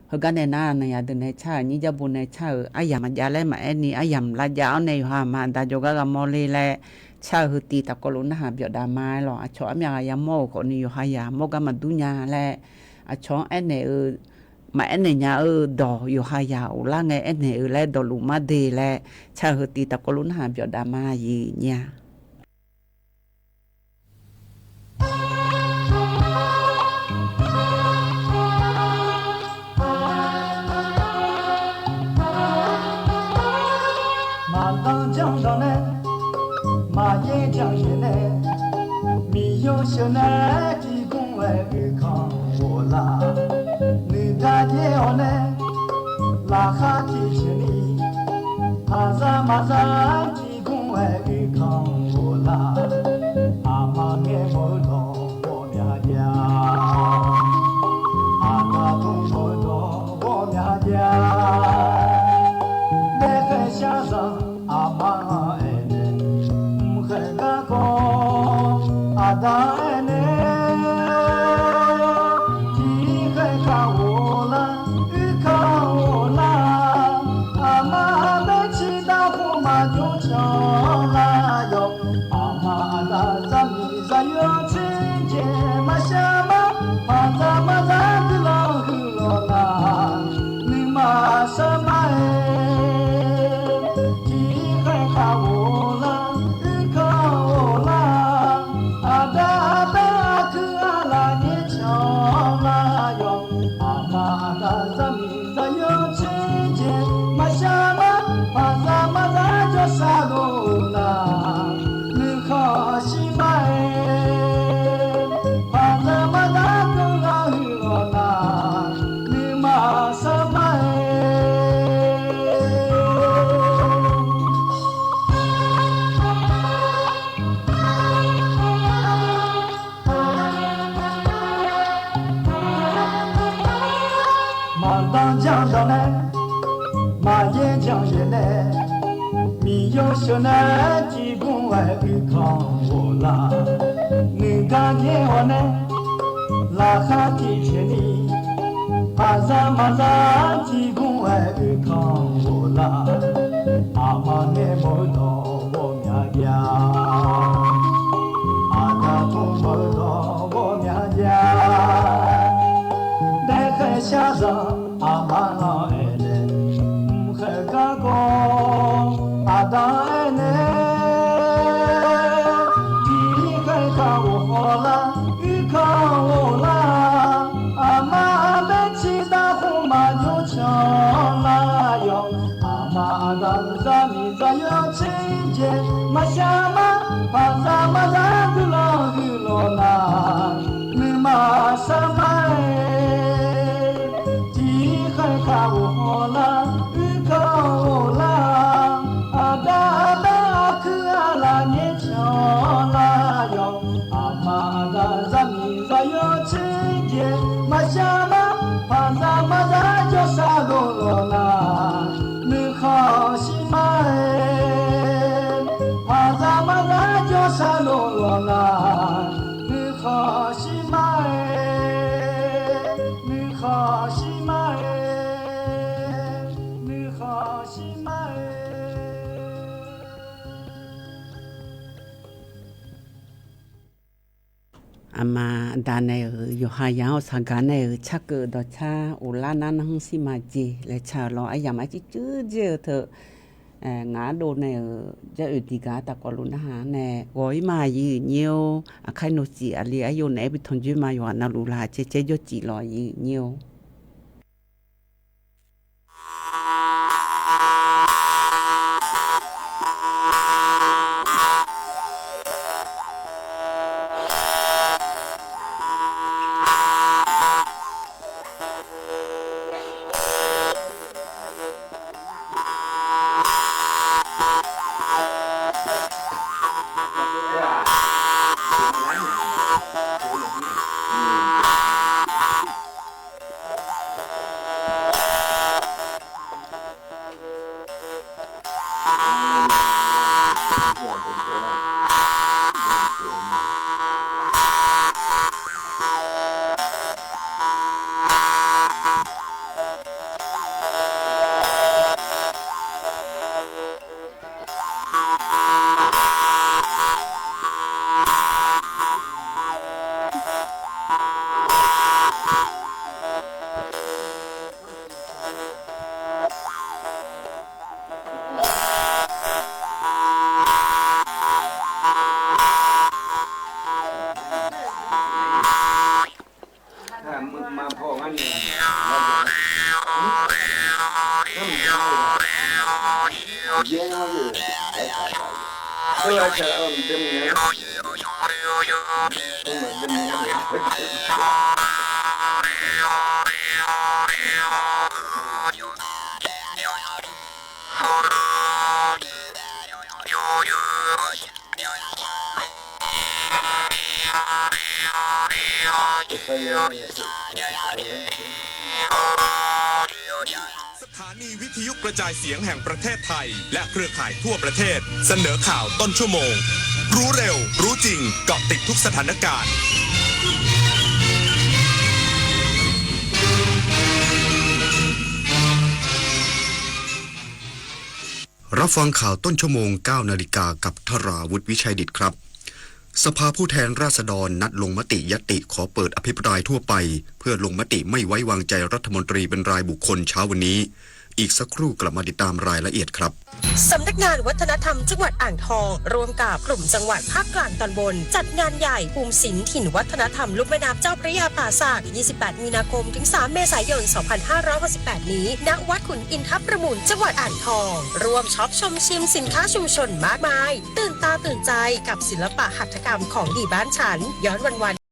เฮกันแน่นานะยาเดินให้ชานี่จะบุญให้ชาอายามายาและมาไอ้นี่อายามละยาในอยู่หามาดาจกะมอเลยแลชาหือตีตะกลุนะหาเบียดาไม้หรอชอมยายาโมก็นี่อยู่หายาโมกะมาดุญาแลชอแอนเนมาแอนเนญาดออยู่หายาอุละไงแอนเนแลดอลุมาเดแลชาหือตีตะกลุนะหาเบียดาไม้ยีญามา当江上呢马眼将人呢，没有小奶提供来预抗我啦，你大姐我呢，拉哈提起你，怕啥马啥提供来预抗我啦，阿妈给我弄我娘家，阿妈同我弄我娘家，那个先生阿妈。Adane ti kai ka ola ka ola ama me chi da ho ma jo cha la yo ama da za mi za yo chi je ma sha ma ma za de la hu lo la ni ma sa ma ti kai ka ola Amada zami zayo chi 江上呢，马沿江沿呢，米有小呢，几公外一康我啦，你看见我呢，拉哈提前你，马扎几公外一康我啦，阿妈呢没到我面家。下上阿妈老爱呢，海嘎高阿当爱呢，地海看我好啦，雨看我啦，阿妈被气打红马就抢啦哟，阿妈当咱米咱要亲切，马下马把咱马咱就老就老啦，你马上买。看我好啦，雨看我啦，阿达贝阿克阿拉年强啦哟，阿妈达咱米咱要亲切，马下马把咱马咱就杀罗罗啦，你好心嘛哎，把咱马咱就杀罗罗啦，你好心嘛哎，你好心嘛哎。อามาดาเนอยู่หายาวสังกาเนชักดอชาอุลานันหังสิมาจีและชาลออายามาจิจื้อเจอเถงาโดเนจะอุติกาตะกอลุนะหาเนกอยมายืเนียวอะไคโนจิอะลีอายุเนบิทนจุมาอยู่นาลูลาเจเจโยจิลอยืเนียวสถานีวิทยุกระจายเสียงแห่งประเทศไทยและเครือข่ายทั่วประเทศเสนอข่าวต้นชั่วโมงรู้เร็วรู้จริงเกาะติดทุกสถานการณ์รับฟังข่าวต้นชั่วโมง 9 นาฬิกากับธราวุฒิวิชัยดิษฐ์ครับสภาผู้แทนราษฎรนัดลงมติญัตติขอเปิดอภิปรายทั่วไปเพื่อลงมติไม่ไว้วางใจรัฐมนตรีเป็นรายบุคคลเช้าวันนี้อีกสักครู่กลับมาติดตามรายละเอียดครับสำนักงานวัฒนธรรมจังหวัดอ่างทองร่วมกับกลุ่มจังหวัดภาคกลางตอนบนจัดงานใหญ่ภูมิศิลป์ถิ่นวัฒนธรรมลุ่มแม่น้ำเจ้าพระยาป่าสัก28 มีนาคมถึง 3 เมษายน 2568 นี้ณวัดขุนอินทประมูลจังหวัดอ่างทองร่วมช็อปชมชิมสินค้าชุมชนมากมายตื่นตาตื่นใจกับศิลปะหัตถกรรมของดีบ้านฉันย้อนวัน